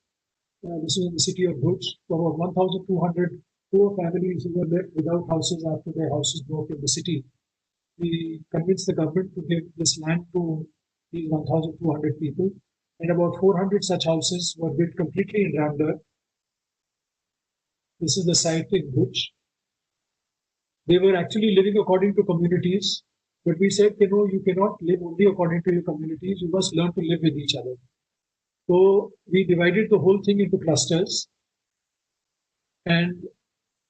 This is in the city of Bhuj. For about 1,200 poor families who were left without houses after their houses broke in the city. We convinced the government to give this land to these 1,200 people. And about 400 such houses were built completely in round earth. This is the site in Bhuj. They were actually living according to communities, but we said, you cannot live only according to your communities. You must learn to live with each other. So we divided the whole thing into clusters. And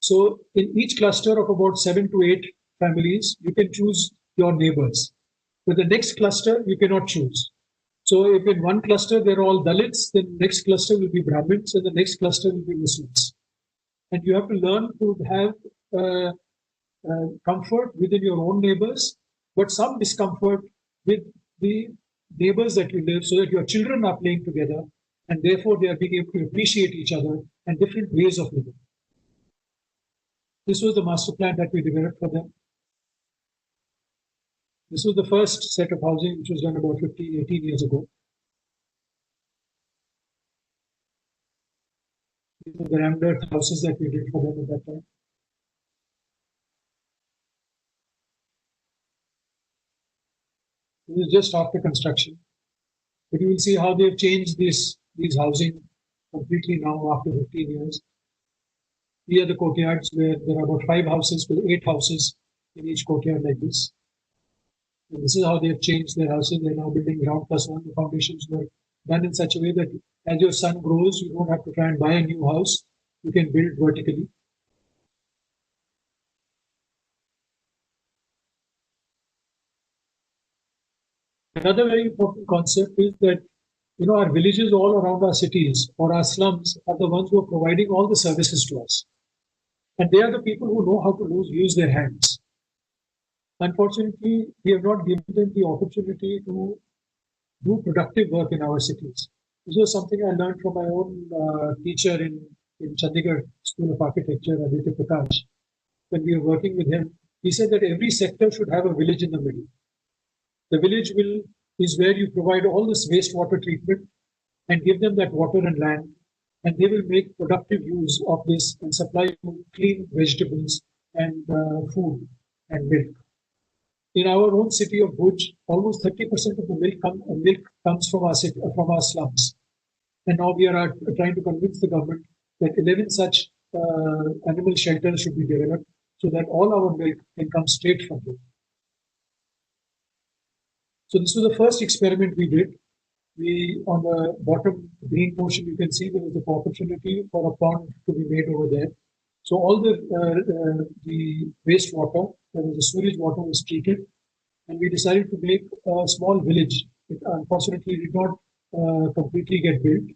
so in each cluster of about 7 to 8 families, you can choose your neighbors. But the next cluster, you cannot choose. So if in one cluster they're all Dalits, then the next cluster will be Brahmins and the next cluster will be Muslims. And you have to learn to have comfort within your own neighbors, but some discomfort with the neighbors that you live, so that your children are playing together and therefore they are being able to appreciate each other and different ways of living. This was the master plan that we developed for them. This was the first set of housing, which was done about 18 years ago. These were the rammed houses that we did for them at that time. This is just after construction. But you will see how they have changed these housing completely now after 15 years. Here are the courtyards where there are about 5 houses to 8 houses in each courtyard like this. And this is how they have changed their houses. They are now building ground plus one. The foundations were done in such a way that as your son grows, you don't have to try and buy a new house. You can build vertically. Another very important concept is that our villages all around our cities or our slums are the ones who are providing all the services to us. And they are the people who know how to use their hands. Unfortunately, we have not given them the opportunity to do productive work in our cities. This was something I learned from my own teacher in Chandigarh School of Architecture, Aditya Prakash. When we were working with him, he said that every sector should have a village in the middle. The village is where you provide all this wastewater treatment and give them that water and land, and they will make productive use of this and supply you clean vegetables and food and milk. In our own city of Bhuj, almost 30% of the milk comes from our slums. And now we are trying to convince the government that 11 such animal shelters should be developed so that all our milk can come straight from here. So this was the first experiment we did. On the bottom green portion, you can see there was the opportunity for a pond to be made over there. So all the wastewater, there was the sewage water was treated, and we decided to make a small village. It unfortunately did not completely get built,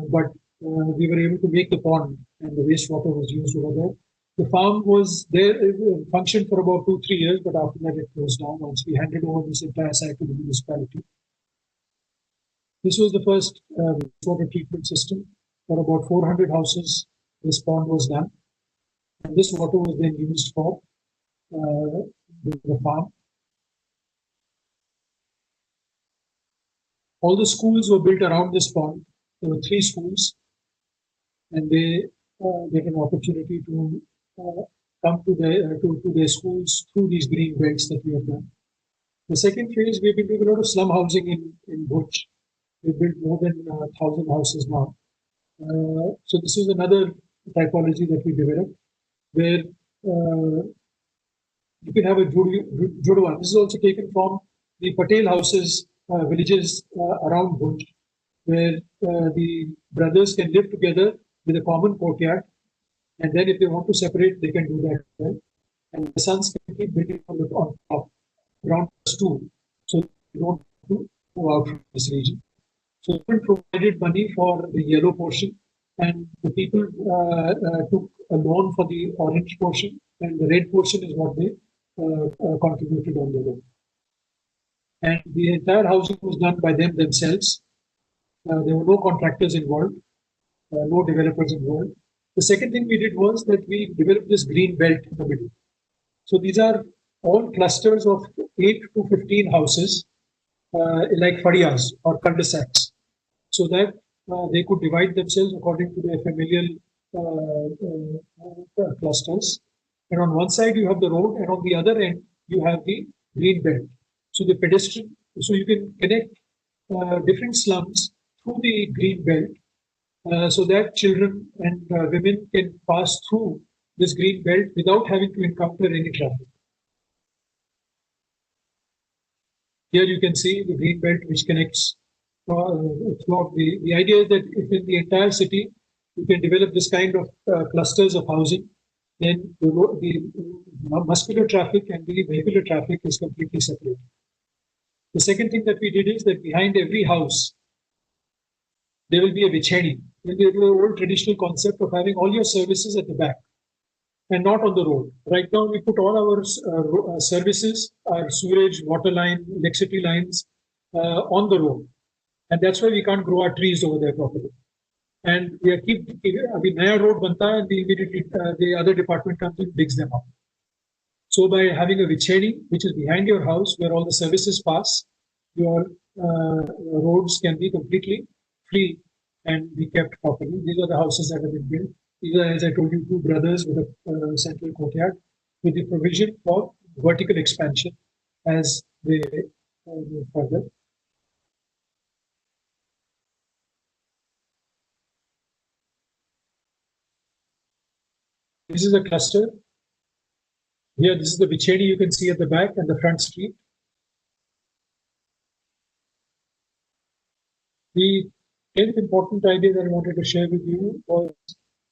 but we were able to make the pond, and the wastewater was used over there. The farm was there, it functioned for about 2-3 years, but after that it closed down once we handed over this entire site to the municipality. This was the first water treatment system. For about 400 houses, this pond was done. And this water was then used for the farm. All the schools were built around this pond. There were 3 schools, and they get an opportunity to come to their schools through these green belts that we have done. The second phase, we've been doing a lot of slum housing in Bhuj. We've built more than 1,000 houses now. So this is another typology that we developed, where you can have a Judwa. This is also taken from the Patel houses, villages around Bhuj, where the brothers can live together with a common courtyard, and then if they want to separate, they can do that as well. And the sons can keep building on top, ground +2, so they don't have to go out from this region. So we provided money for the yellow portion, and the people took a loan for the orange portion, and the red portion is what they contributed on their own. And the entire housing was done by them themselves. There were no contractors involved, no developers involved. The second thing we did was that we developed this green belt in the middle. So these are all clusters of 8 to 15 houses, like fadiyas or cul-de-sacs, so that they could divide themselves according to their familial clusters. And on one side you have the road, and on the other end you have the green belt. So the pedestrian, so you can connect different slums through the green belt, so that children and women can pass through this green belt without having to encounter any traffic. Here you can see the green belt which connects. The idea is that if in the entire city you can develop this kind of clusters of housing, then the muscular traffic and the vehicular traffic is completely separated. The second thing that we did is that behind every house, there will be a vicheni. There will be the old traditional concept of having all your services at the back and not on the road. Right now, we put all our services, our sewage, water line, electricity lines on the road. And that's why we can't grow our trees over there properly. And we are abhi naya road banta hai, and immediately the other department comes and digs them up. So by having a vicheni, which is behind your house, where all the services pass, your roads can be completely free and be kept properly. These are the houses that have been built. These are, as I told you, two brothers with a central courtyard, with the provision for vertical expansion as they move further. This is a cluster. Here, this is the vicheni you can see at the back and the front street. The 10th important idea that I wanted to share with you was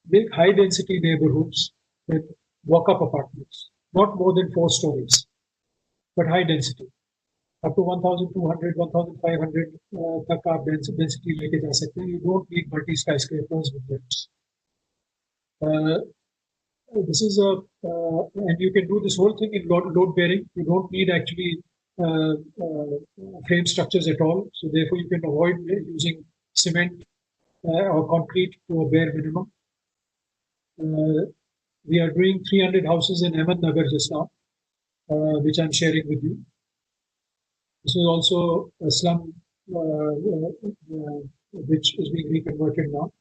make high density neighborhoods with walk-up apartments, not more than 4 stories, but high density. Up to 1,200, 1,500 tak aap density leke ja sakte hain. You don't need multi skyscrapers with lifts. This is and you can do this whole thing in load bearing. You don't need actually frame structures at all. So therefore you can avoid using cement or concrete to a bare minimum. We are doing 300 houses in Ahmednagar just now, which I'm sharing with you. This is also a slum which is being reconverted now.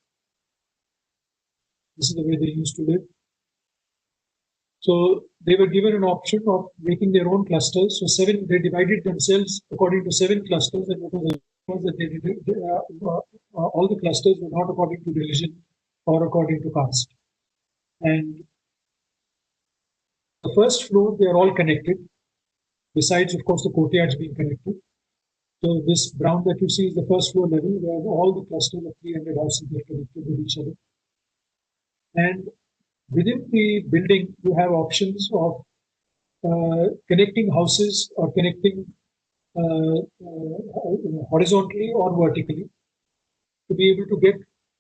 This is the way they used to live. So they were given an option of making their own clusters. So they divided themselves according to 7 clusters, and that they did, all the clusters were not according to religion or according to caste. And the first floor, they are all connected. Besides, of course, the courtyards being connected. So this brown that you see is the first floor level, where all the clusters of 300 houses are connected with each other. And within the building, you have options of connecting houses or connecting horizontally or vertically to be able to get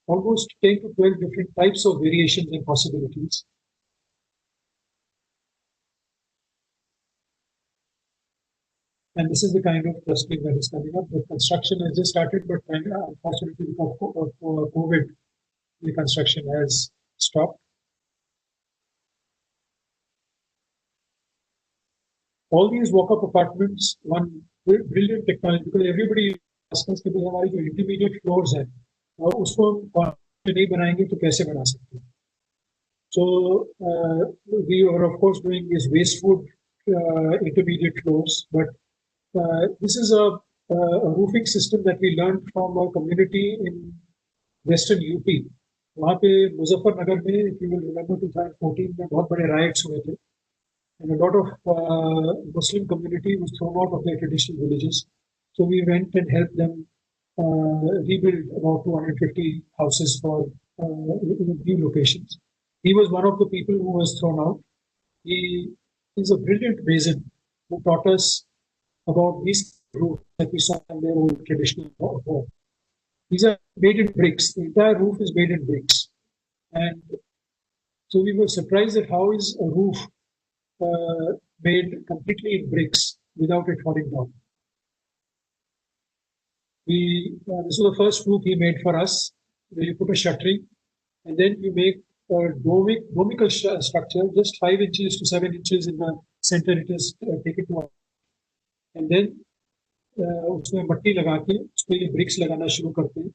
almost 10 to 12 different types of variations and possibilities. And this is the kind of clustering that is coming up. The construction has just started, but unfortunately because of COVID, the construction has stopped. All these walk-up apartments, one brilliant technology, because everybody asks कि हमारी जो intermediate floors हैं, और उसको हम नहीं बनाएंगे तो कैसे बना सकते हैं? So we are of course doing these wasteful intermediate floors, but this is a roofing system that we learned from a community in Western UP. वहाँ पे मुजफ्फरनगर में, if you will remember 2014 में बहुत बड़े riots हुए थे. And a lot of Muslim community was thrown out of their traditional villages. So we went and helped them rebuild about 250 houses for new locations. He was one of the people who was thrown out. He is a brilliant mason who taught us about these roofs that we saw in their old traditional home. These are made in bricks. The entire roof is made in bricks. And so we were surprised at how is a roof made completely in bricks without it falling down. This was the first roof he made for us, where you put a shuttering and then you make a domical structure, just 5 inches to 7 inches in the center. It is taken to one. And then उसमें मट्टी लगा के उसपे ये bricks लगाना शुरू करते हैं.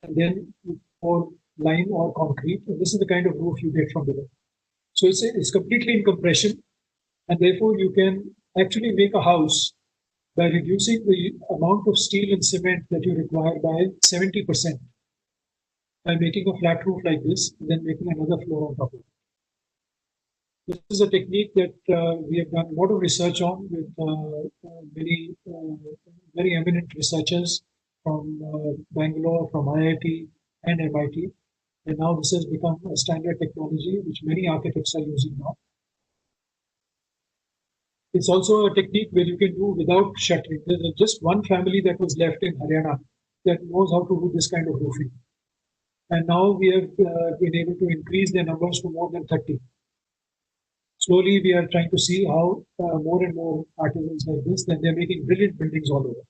And then you pour lime or concrete. And this is the kind of roof you get from below. So it's completely in compression, and therefore you can actually make a house by reducing the amount of steel and cement that you require by 70%. by making a flat roof like this, and then making another floor on top of it. This is a technique that we have done a lot of research on with many very eminent researchers from Bangalore, from IIT and MIT. And now this has become a standard technology which many architects are using now. It's also a technique where you can do without shuttering. There's just one family that was left in Haryana that knows how to do this kind of roofing. And now we have been able to increase their numbers to more than 30. Slowly, we are trying to see how more and more artisans like this, then they're making brilliant buildings all over.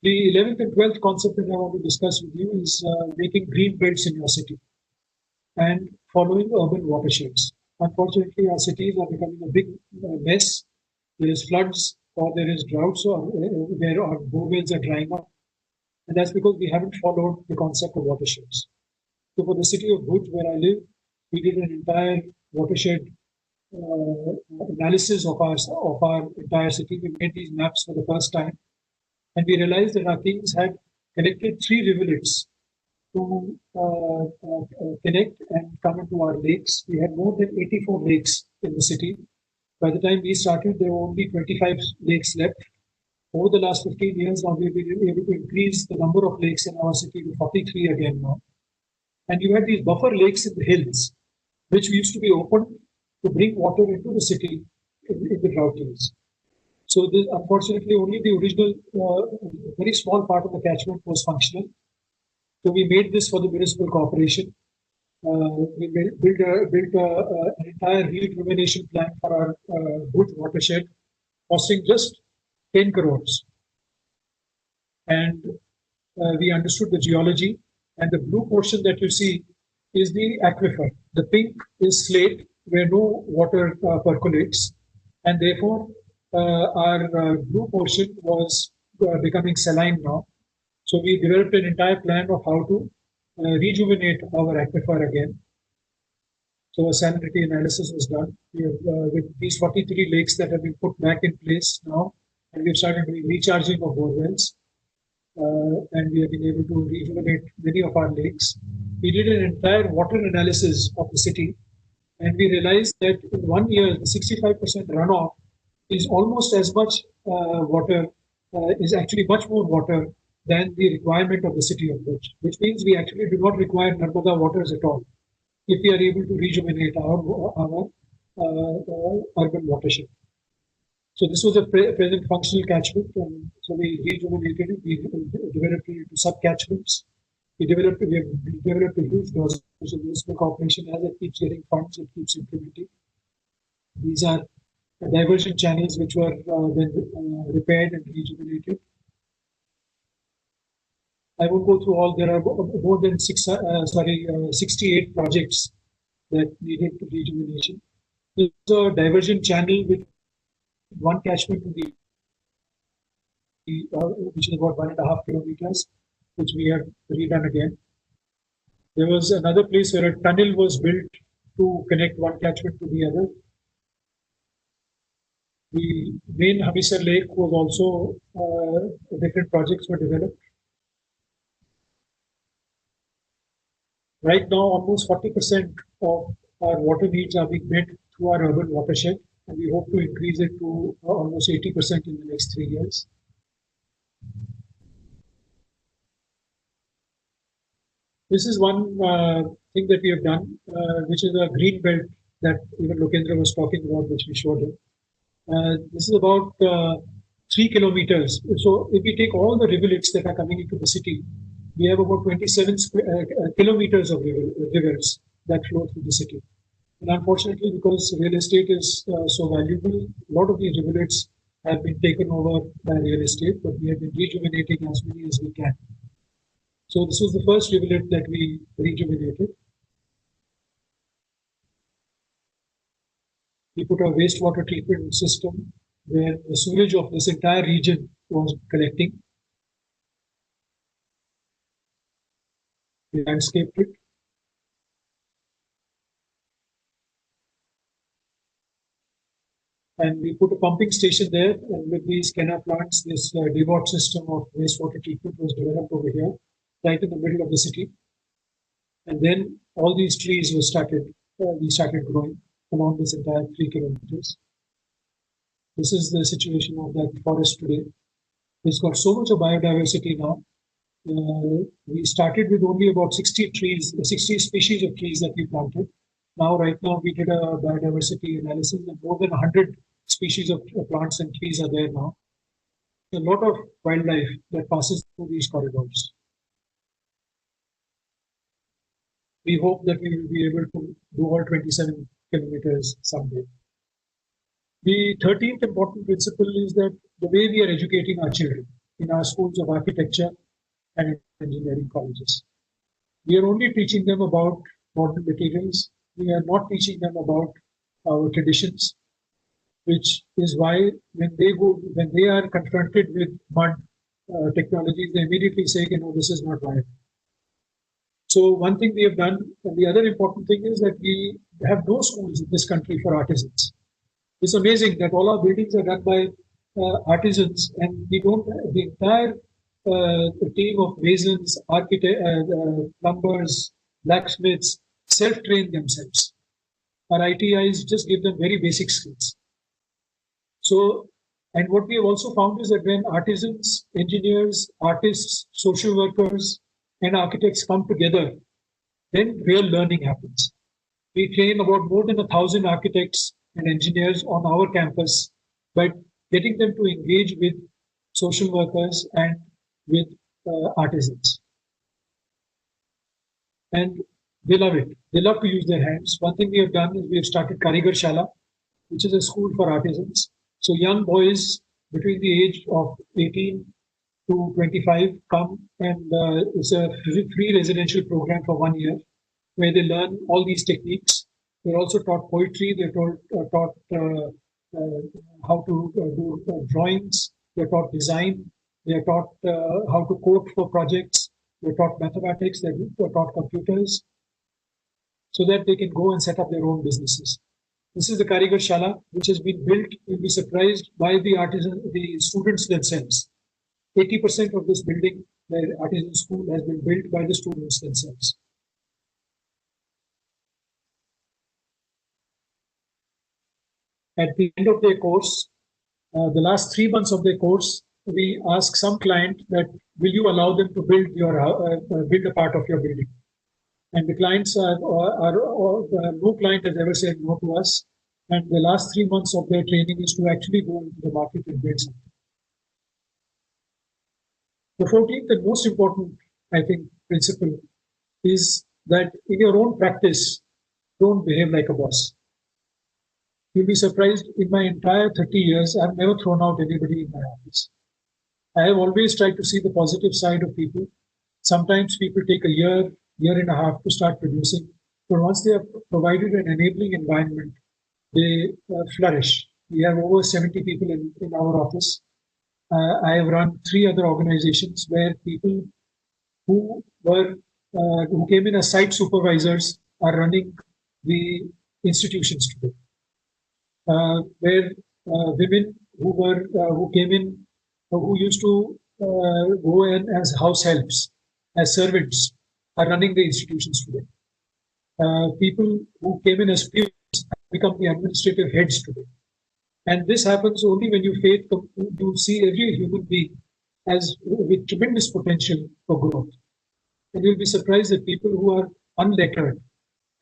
The 11th and 12th concept that I want to discuss with you is making green belts in your city and following urban watersheds. Unfortunately, our cities are becoming a big mess. There is floods or there is droughts or where our bowels are drying up. And that's because we haven't followed the concept of watersheds. So for the city of Bhuj, where I live, we did an entire watershed analysis of our entire city. We made these maps for the first time. And we realized that our teams had connected 3 rivulets to connect and come into our lakes. We had more than 84 lakes in the city. By the time we started, there were only 25 lakes left. Over the last 15 years, now we've been able to increase the number of lakes in our city to 43 again now. And you had these buffer lakes in the hills, which used to be opened to bring water into the city in the drought years. So this, unfortunately, only the original, very small part of the catchment was functional. So we made this for the municipal corporation. We built an entire rejuvenation plan for our Bhuj watershed, costing just 10 crores. And we understood the geology, and the blue portion that you see is the aquifer. The pink is slate, where no water percolates, and therefore our blue portion was becoming saline now. So we developed an entire plan of how to rejuvenate our aquifer again. So a salinity analysis was done. We have, with these 43 lakes that have been put back in place now, and we've started doing recharging of borewells, and we have been able to rejuvenate many of our lakes. We did an entire water analysis of the city, and we realized that in 1 year, the 65% runoff is almost as much water, is actually much more water than the requirement of the city of Bhuj, which means we actually do not require Narmada waters at all if we are able to rejuvenate our urban watershed. So this was a present functional catchment, and so we rejuvenated it. We developed it into sub-catchments. We have developed a huge dose of the municipal corporation. As it keeps getting funds, it keeps implementing. These are diversion channels which were then repaired and rejuvenated. I won't go through all. There are more than 68 projects that needed rejuvenation. There's a diversion channel with one catchment to the which is about 1.5 kilometers, which we have redone again. There was another place where a tunnel was built to connect one catchment to the other. The main Hamisar Lake was also different projects were developed. Right now, almost 40% of our water needs are being met through our urban watershed, and we hope to increase it to almost 80% in the next 3 years. This is one thing that we have done, which is a green belt that even Lokendra was talking about, which we showed him. This is about 3 kilometers. So if we take all the rivulets that are coming into the city, we have about 27 kilometers of rivers that flow through the city. And unfortunately, because real estate is so valuable, a lot of these rivulets have been taken over by real estate, but we have been rejuvenating as many as we can. So this was the first rivulet that we rejuvenated. We put a wastewater treatment system where the sewage of this entire region was collecting. We landscaped it. And we put a pumping station there, and with these canal plants, this debot system of wastewater treatment was developed over here. right in the middle of the city. And then all these trees we started growing along this entire 3 kilometers. This is the situation of that forest today. It's got so much of biodiversity now. We started with only about 60 species of trees that we planted. Right now we did a biodiversity analysis and more than 100 species of plants and trees are there now. A lot of wildlife that passes through these corridors. We hope that we will be able to do all 27 kilometers someday. The 13th important principle is that the way we are educating our children in our schools of architecture and engineering colleges. We are only teaching them about modern materials. We are not teaching them about our traditions, which is why when they are confronted with mud technologies, they immediately say, this is not right. So one thing we have done, and the other important thing is that we have no schools in this country for artisans. It's amazing that all our buildings are done by artisans, and we don't. The entire team of masons, plumbers, blacksmiths self-train themselves. Our ITIs just give them very basic skills. So, and what we have also found is that when artisans, engineers, artists, social workers, and architects come together, then real learning happens. We train about more than 1,000 architects and engineers on our campus, but getting them to engage with social workers and with artisans. And they love it. They love to use their hands. One thing we have done is we have started Karigar Shala, which is a school for artisans. So young boys between the age of 18 to 25 come, and it's a free residential program for 1 year where they learn all these techniques. They're also taught poetry. They're taught how to do drawings. They're taught design. They're taught how to code for projects. They're taught mathematics. They're taught computers, so that they can go and set up their own businesses. This is the Karigar Shala, which has been built. You'll be surprised by the students themselves. 80% of this building, the artisan school, has been built by the students themselves. At the end of their course, the last 3 months of their course, we ask some client that, will you allow them to build build a part of your building? And the clients no client has ever said no to us. And the last 3 months of their training is to actually go into the market and build something. The 14th and most important, I think, principle is that in your own practice, don't behave like a boss. You'll be surprised, in my entire 30 years, I've never thrown out anybody in my office. I have always tried to see the positive side of people. Sometimes people take a year and a half to start producing, but once they have provided an enabling environment, they flourish. We have over 70 people in our office. I have run 3 other organizations where people who came in as site supervisors are running the institutions today. Where women who came in, who used to go in as house helps, as servants, are running the institutions today. People who came in as peers become the administrative heads today. And this happens only when you see every human being as with tremendous potential for growth. And you'll be surprised that people who are unlettered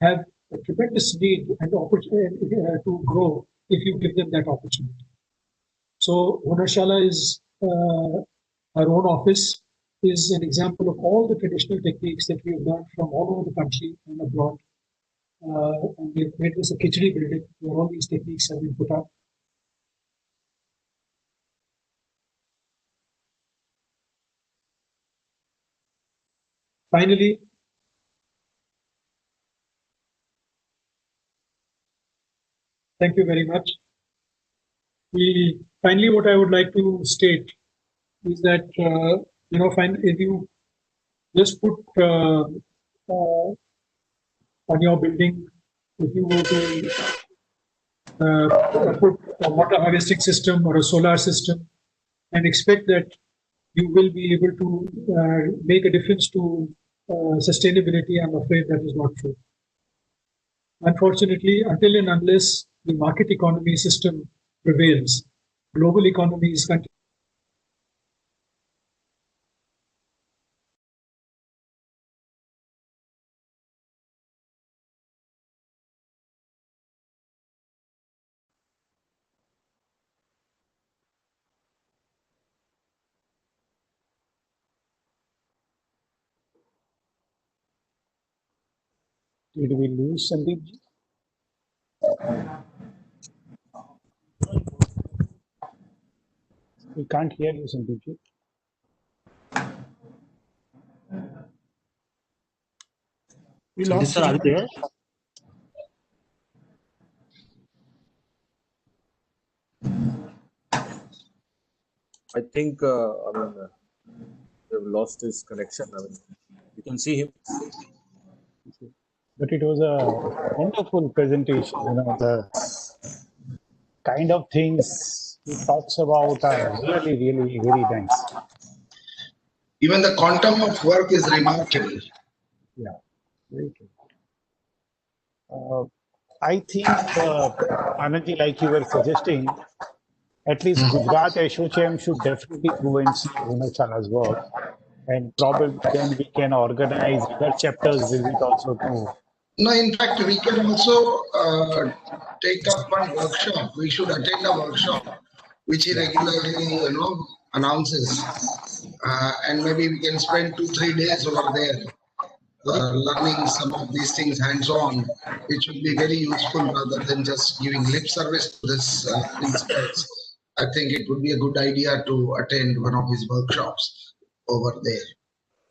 have a tremendous need and opportunity to grow if you give them that opportunity. So Hunarshala is our own office is an example of all the traditional techniques that we have learned from all over the country and abroad. And we've made this a kitchery building where all these techniques have been put up. Finally, thank you very much. Finally, what I would like to state is that, if you just put on your building, if you were to put a water harvesting system or a solar system and expect that you will be able to make a difference to sustainability. I'm afraid that is not true. Unfortunately, until and unless the market economy system prevails, global economies continue. Did we lose Sandeep? We can't hear you, Sandeep. We lost Sir, are you there? I think we've lost his connection. You can see him. But it was a wonderful presentation. The kind of things he talks about are really, really very nice. Even the quantum of work is remarkable. Yeah, very true. I think, Anandji, like you were suggesting, at least Gujarat ASSOCHAM should definitely go and see Hunarshala's work. And probably then we can organize other chapters visit also too. No, in fact, we can also take up one workshop. We should attend a workshop which he regularly, announces, and maybe we can spend 2-3 days over there learning some of these things hands-on, which would be very useful rather than just giving lip service to this principles. I think it would be a good idea to attend one of his workshops over there.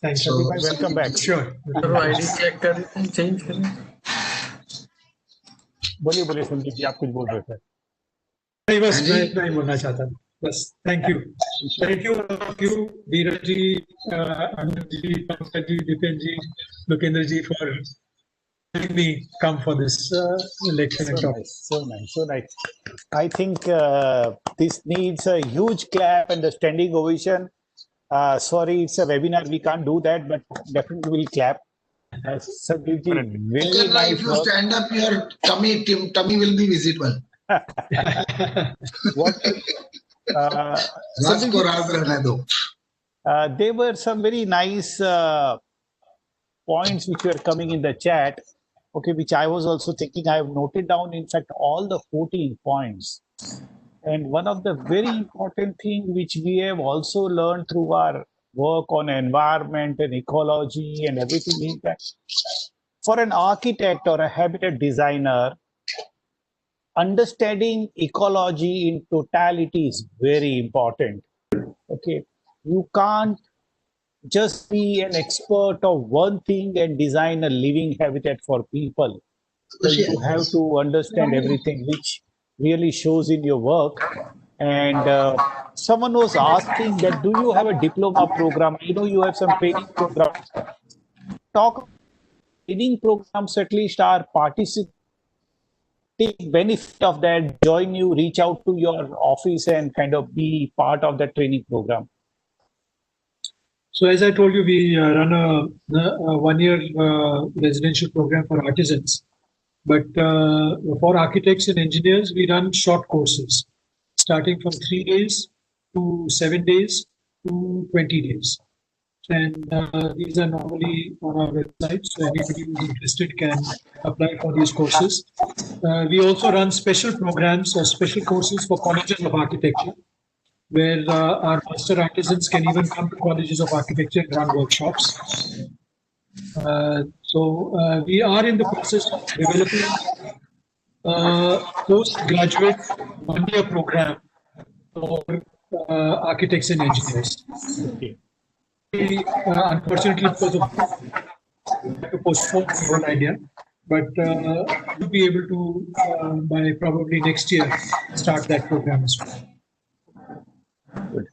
Thanks. So, Welcome back. Sure. तो ID check कर change करें बोलिए बोलिए संदीप जी, आप कुछ बोल रहे थे. नहीं, बस मैं इतना ही बोलना चाहता था. बस thank you all of you, Dheeraj ji, Anand ji, Pankaj ji, Dipen ji, Lokendra ji, for letting me come for this lecture and talk. So nice. I think this needs a huge clap and a standing ovation. Sorry, it's a webinar, we can't do that, but definitely we'll clap. Sandeep ji, really nice if you work. stand up, your tummy will be visible. What? There were some very nice points which were coming in the chat, okay, which I was also thinking. I have noted down, in fact, all the 14 points. And one of the very important things which we have also learned through our work on environment and ecology and everything is that for an architect or a habitat designer, understanding ecology in totality is very important. Okay, you can't just be an expert of one thing and design a living habitat for people. So you have to understand everything, which really shows in your work. And someone was asking that, do you have a diploma program? You have some training programs. Talk training programs, at least our participants take benefit of that, join you, reach out to your office and kind of be part of the training program. So as I told you, we run a 1-year residential program for artisans. But for architects and engineers, we run short courses, starting from 3 days to 7 days to 20 days. And these are normally on our website, so anybody who's interested can apply for these courses. We also run special programs or special courses for colleges of architecture, where our master artisans can even come to colleges of architecture and run workshops. So we are in the process of developing a postgraduate 1-year program for architects and engineers. Okay. Unfortunately, because of to postpone the whole idea, but we'll be able to by probably next year start that program as well. Good.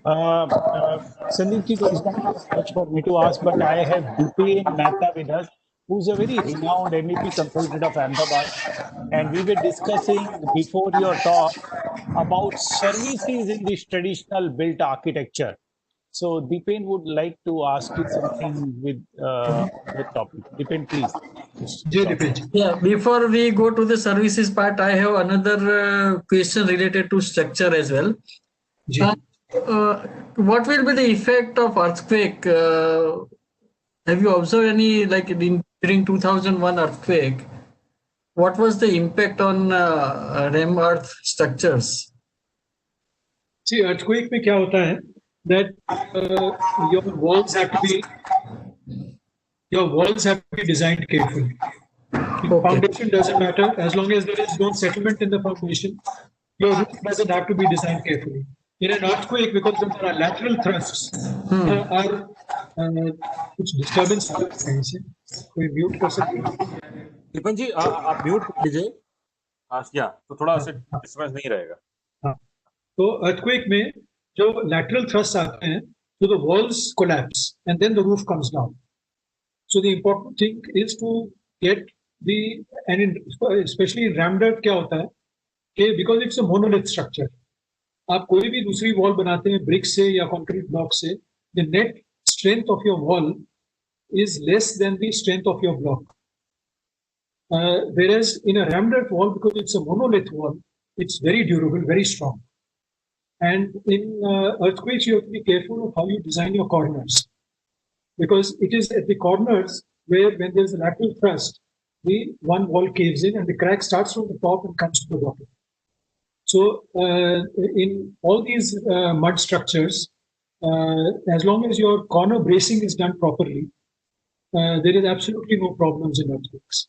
Sandeep ji, there is not much for me to ask, but I have Dipen Mehta with us, who's a very renowned MEP consultant of Ahmedabad, and we were discussing before your talk about services in this traditional built architecture. So Deepen would like to ask you something with the topic. Deepen, please. Jay Dipesh. Yeah, before we go to the services part, I have another question related to structure as well. Jay. What will be the effect of earthquake? Have you observed any, like during 2001 earthquake? What was the impact on REM earth structures? See, earthquake में क्या होता है that your walls have to be designed carefully. The foundation doesn't matter as long as there is no settlement in the foundation. Your roof doesn't have to be designed carefully. In an earthquake, because there are lateral thrusts, कुछ disturbance हो रहा है इसे कोई mute कर सकते हैं? दीपन जी आप म्यूट कर लीजिए या तो थोड़ा सा डिस्टर्बेंस नहीं रहेगा. हाँ, तो earthquake में जो lateral thrusts आते हैं, so the walls collapse and then the roof comes down. So the important thing is to get especially in rammed earth क्या होता है कि because it's a monolith structure, आप कोई भी दूसरी wall बनाते हैं brick से या concrete block से, the net strength of your wall is less than the strength of your block. Whereas in a rammed earth wall, because it's a monolith wall, it's very durable, very strong. And in earthquakes, you have to be careful of how you design your corners, because it is at the corners where, when there's a lateral thrust, the one wall caves in and the crack starts from the top and comes to the bottom. So in all these mud structures, as long as your corner bracing is done properly, there is absolutely no problems in earthquakes.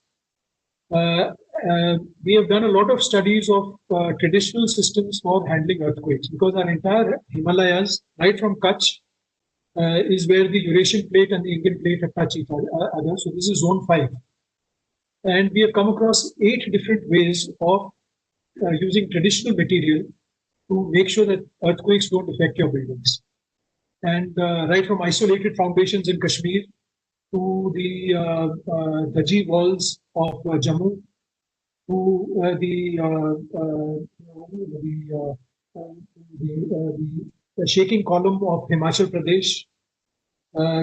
We have done a lot of studies of traditional systems for handling earthquakes, because our entire Himalayas, right from Kutch, is where the Eurasian plate and the Indian plate touch each other. So this is zone 5. And we have come across 8 different ways of using traditional material to make sure that earthquakes don't affect your buildings. And right from isolated foundations in Kashmir to the Dhaji walls of Jammu, to the shaking column of Himachal Pradesh,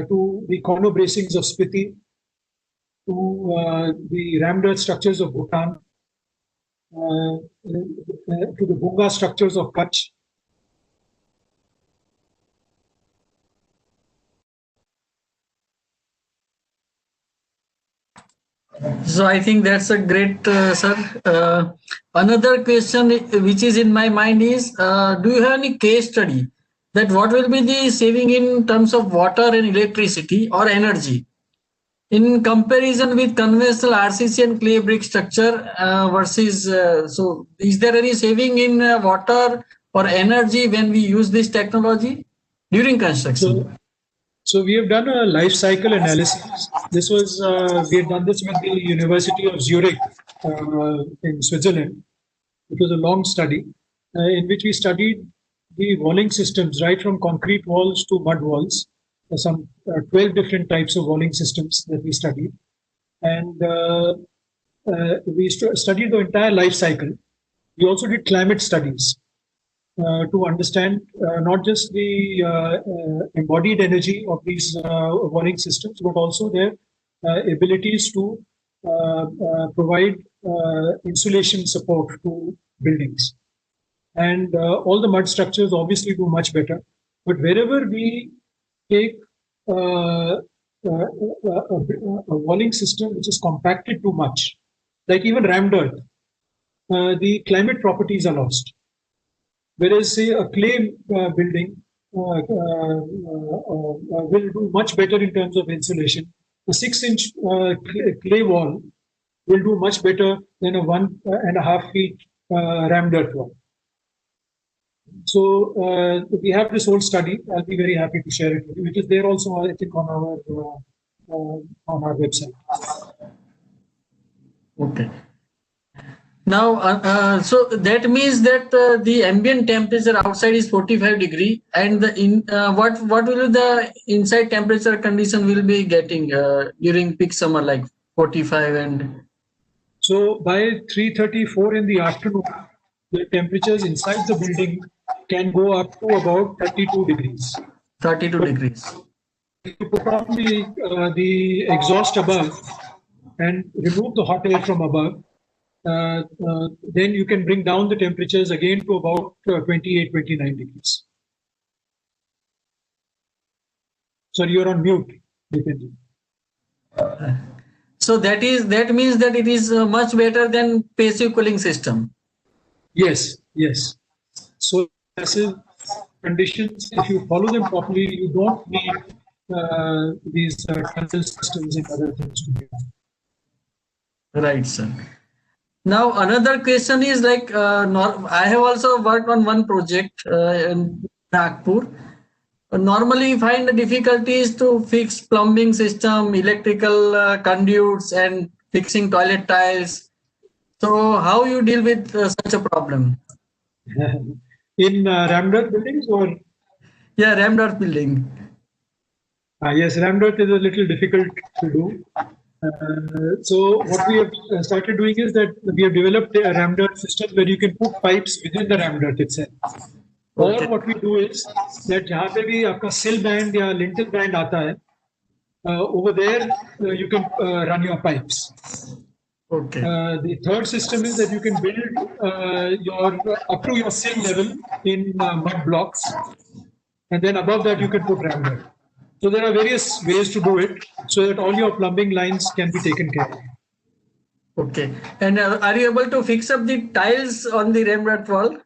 to the corner bracings of Spiti, to the rammed earth structures of Bhutan, to the Bunga structures of Kutch. So I think that's a great, sir. Another question which is in my mind is, do you have any case study that what will be the saving in terms of water and electricity or energy in comparison with conventional RCC and clay brick structure versus, so is there any saving in water or energy when we use this technology during construction? So we have done a life cycle analysis. This was, we had done this with the University of Zurich in Switzerland. It was a long study in which we studied the walling systems, right from concrete walls to mud walls. Some 12 different types of walling systems that we studied. And we studied the entire life cycle. We also did climate studies to understand not just the embodied energy of these walling systems, but also their abilities to provide insulation support to buildings. And all the mud structures obviously do much better. But wherever we take a walling system which is compacted too much, like even rammed earth, the climate properties are lost. Whereas, say, a clay building will do much better in terms of insulation. A 6-inch clay wall will do much better than a 1.5 feet rammed earth wall. So we have this whole study. I'll be very happy to share it with you. It is there also, I think, on our website. Okay. Now, so that means that the ambient temperature outside is 45 degree, and the what will the inside temperature condition will be getting during peak summer, like 45 and. So by 3:34 in the afternoon, the temperatures inside the building can go up to about 32 degrees. 32 degrees. If you put on the exhaust above and remove the hot air from above, then you can bring down the temperatures again to about 28, 29 degrees. Sorry, you're on mute, Dipenji. So that means that it is much better than passive cooling system. Yes, yes. So passive conditions, if you follow them properly, you don't need these tunnel systems and other things to be done. Right, sir. Now another question is like I have also worked on one project in Nagpur. Normally find the difficulties to fix plumbing system, electrical conduits, and fixing toilet tiles. So how you deal with such a problem? In Ramdot buildings or? Yeah, Ramdot building. Yes, Ramdot is a little difficult to do. So what we have started doing is that we have developed a Ramdot system where you can put pipes within the Ramdot itself. Okay. Or what we do is that जहाँ पे भी आपका sill band या lintel band आता है, over there you can run your pipes. Okay. The third system is that you can build up to your sill level in mud blocks, and then above that you can put Ramdot. So there are various ways to do it so that all your plumbing lines can be taken care of. Okay. And are you able to fix up the tiles on the Ramdot wall?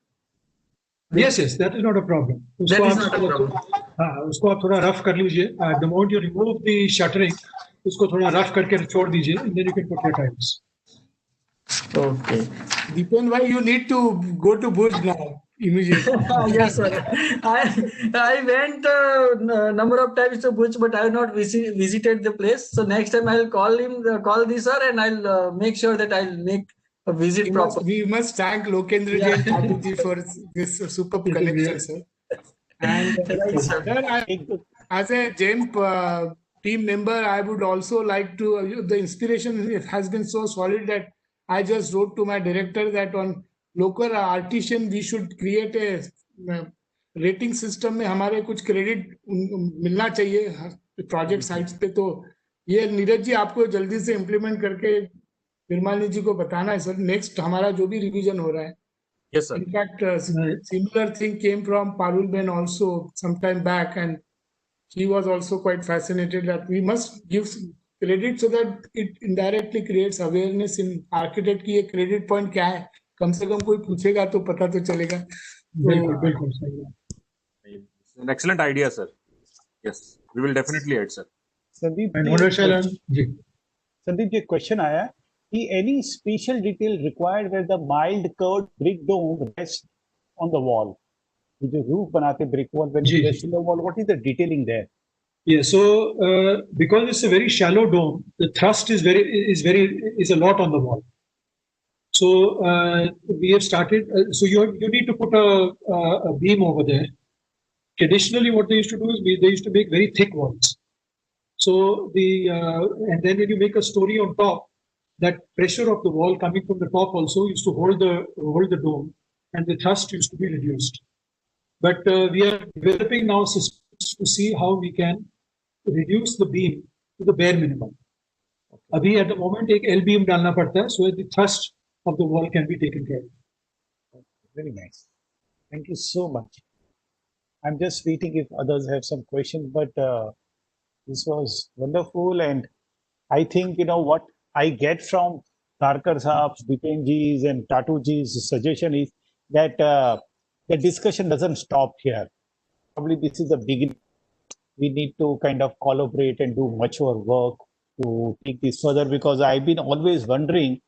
Yes, that is not a problem. That is not a problem. उसको आप थोड़ा rough कर लीजिए. The moment you remove the shuttering, उसको थोड़ा rough करके छोड़ दीजिए, and then you can put your tiles. Okay. Depend why you need to go to Bhuj now immediately. Yes, sir. I went a number of times to Bhuj, but I have not visited the place. So next time I'll call the sir, and I'll make sure that I'll make a visit properly. We must thank Lokendra Ji and Tatu Ji for this superb connection, sir. And Right, sir. sir, as a GEM team member, I would also like to, the inspiration has been so solid that I just wrote to my director that on local artisan we should create a rating system में हमारे कुछ credit मिलना चाहिए project sites पे. तो ये नीरज जी आपको जल्दी से इम्प्लीमेंट करके विरमानी जी को बताना है सर. नेक्स्ट हमारा जो भी रिवीजन हो रहा है. Yes, sir. In fact, similar thing came from Parul Ben also some time back, and he was also quite fascinated that we must give credit so that it indirectly creates awareness in architect की ये credit point क्या है. कम से कम कोई पूछेगा तो पता तो चलेगा. बिल्कुल सही है. An excellent idea, sir. Yes, we will definitely add, sir. Sandeep, And Honorable ji. Sandeep ji question आया कि any special detail required where the mild curved brick dome rests on the wall. जो roof बनाते brick wall when it rests on the wall, what is the detailing there? Yeah, so because it's a very shallow dome, the thrust is a lot on the wall. So we have started. So you need to put a beam over there. Traditionally, what they used to do is they used to make very thick walls. So and then when you make a story on top, that pressure of the wall coming from the top also used to hold the dome, and the thrust used to be reduced. But we are developing now systems to see how we can reduce the beam to the bare minimum. Abhi at the moment एक L beam डालना पड़ता है so that the thrust of the wall can be taken care of. Very nice. Thank you so much. I'm just waiting if others have some questions, but this was wonderful, and I think what I get from Tharkar Saab's, Dipenji's, and Tatuji's suggestion is that the discussion doesn't stop here. Probably this is the beginning. We need to kind of collaborate and do much more work to take this further, because I've been always wondering,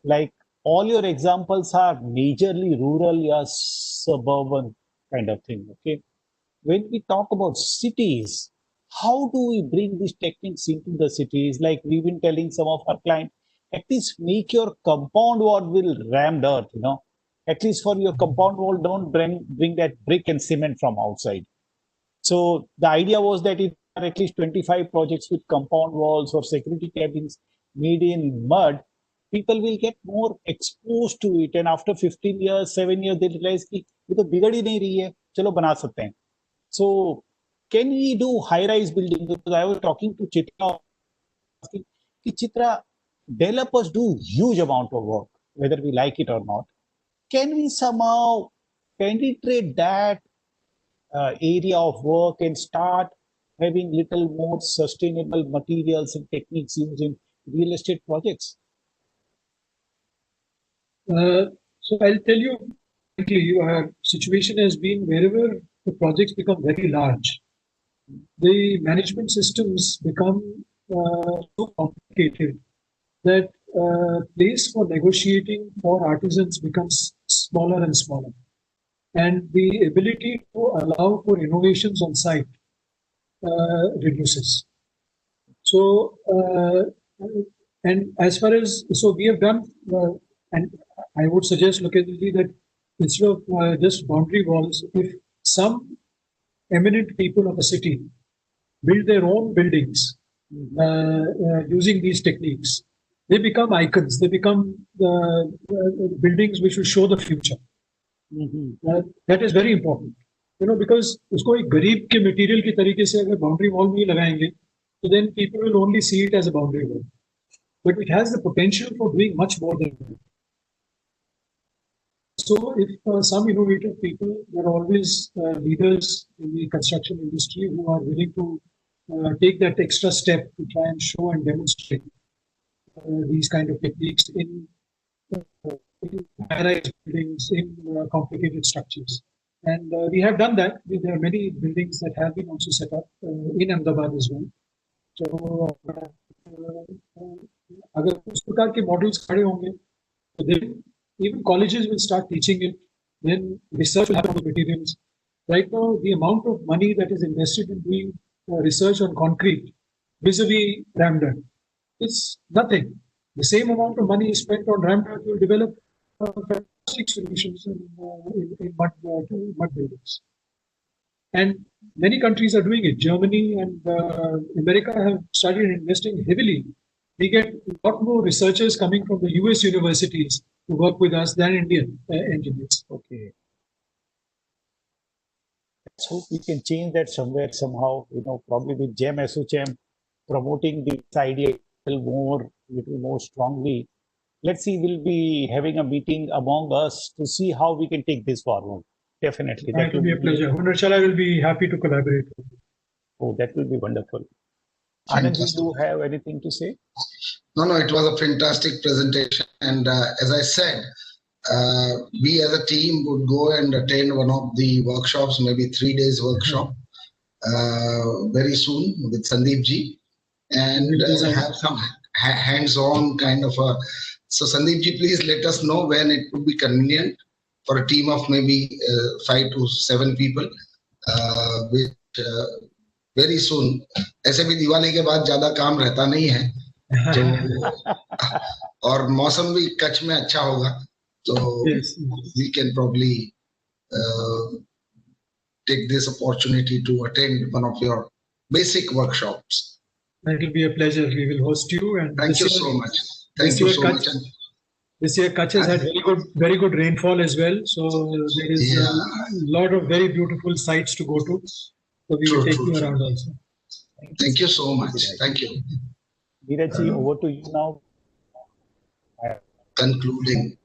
like, all your examples are majorly rural or suburban kind of thing. Okay, when we talk about cities, how do we bring these techniques into the cities? Like we've been telling some of our clients, at least make your compound wall with rammed earth. At least for your compound wall, don't bring that brick and cement from outside. So the idea was that if there are at least 25 projects with compound walls or security cabins made in mud, people will get more exposed to it, and after 15 years, 7 years, they realize कि ये तो बिगड़ ही नहीं रही है, चलो बना सकते हैं. So can we do high-rise building? Because I was talking to Chitra, asking, Chitra, developers do huge amount of work, whether we like it or not. Can we somehow penetrate that area of work and start having little more sustainable materials and techniques used in real estate projects? So I'll tell you, frankly, our situation has been wherever the projects become very large, the management systems become so complicated that place for negotiating for artisans becomes smaller and smaller. And the ability to allow for innovations on site reduces. So, and as far as, so we have done, and I would suggest locally that instead of just boundary walls, if some eminent people of a city build their own buildings using these techniques, they become icons. They become buildings which will show the future. That is very important. You know, because उसको एक गरीब के material की तरीके से अगर boundary wall में लगाएंगे, so then people will only see it as a boundary wall. But it has the potential for doing much more than that. So if some innovative people, there are always leaders in the construction industry who are willing to take that extra step to try and show and demonstrate these kind of techniques in high-rise buildings, in complicated structures. And we have done that. There are many buildings that have been also set up in Ahmedabad as well. So, अगर उस प्रकार के models खड़े होंगे, then even colleges will start teaching it. Then research will happen on the materials. Right now, the amount of money that is invested in doing research on concrete vis-a-vis ram dirt, it's nothing. The same amount of money is spent on ram dirt will develop fantastic solutions in mud buildings. And many countries are doing it. Germany and America have started investing heavily. We get a lot more researchers coming from the US universities to work with us than Indian engineers. Okay. Let's hope we can change that somewhere, somehow, you know, probably with GEM, ASSOCHAM, promoting this idea a little more strongly. Let's see, we'll be having a meeting among us to see how we can take this forward. Definitely. That will be a pleasure. Hunarchala will be happy to collaborate. Oh, that will be wonderful. Anand, do you have anything to say? No, it was a fantastic presentation. And as I said, we as a team would go and attend one of the workshops, maybe 3 days workshop, very soon with Sandeep ji, and have some hands-on kind of a. So Sandeep ji, please let us know when it would be convenient for a team of maybe 5 to 7 people. With very soon. ऐसे भी दिवाली के बाद ज्यादा काम रहता नहीं है, तो और मौसम भी कच्छ में अच्छा होगा, तो we can probably take this opportunity to attend one of your basic workshops. It will be a pleasure. We will host you. And thank you so much. Thank you so much. This year, Kutch has had very good rainfall as well. So there is a lot of very beautiful sites to go to. So we will take you around also. Thank you so much. Thank you. Neeraj ji, over to you now. Concluding.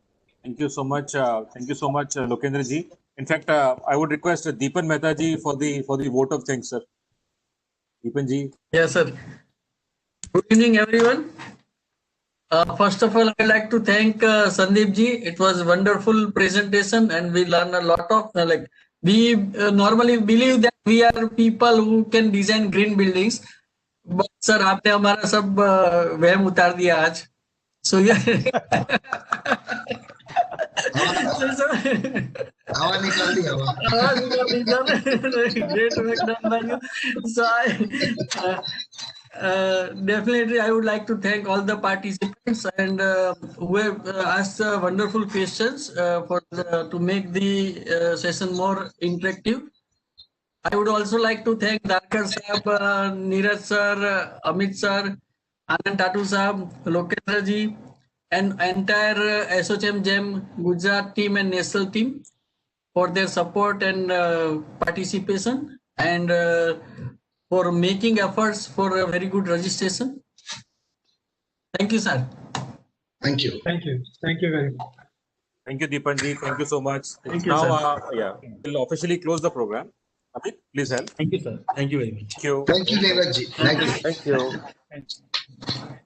Thank you so much. Thank you so much, Lokendra ji. In fact, I would request Deepan Mehta ji for the vote of thanks, sir. Deepan ji. Yes, sir. Good evening, everyone. First of all, I'd like to thank Sandeep ji. It was a wonderful presentation, and we learned a lot of we normally believe that we are people who can design green buildings, but sir, आपने हमारा सब वहम उतार दिया आज. So yeah. हवा निकाल दी हवा. Great work done by you. So definitely, I would like to thank all the participants and who have asked wonderful questions to make the session more interactive. I would also like to thank Darkar Sahab, Neeraj sir, Amit sir, Anand Tatu sahab, Lokendra ji, and entire ASSOCHAM GEM Gujarat team and national team for their support and participation. And for making efforts for a very good registration. Thank you, sir. Thank you. Thank you. Thank you very much. Thank you, Deepanji. Thank you so much. Thank you, Now, yeah, we'll officially close the program. Amit, please help. Thank you, sir. Thank you very much. Thank you. Thank you, Neeraj ji. Thank you. Thank you. Thank you.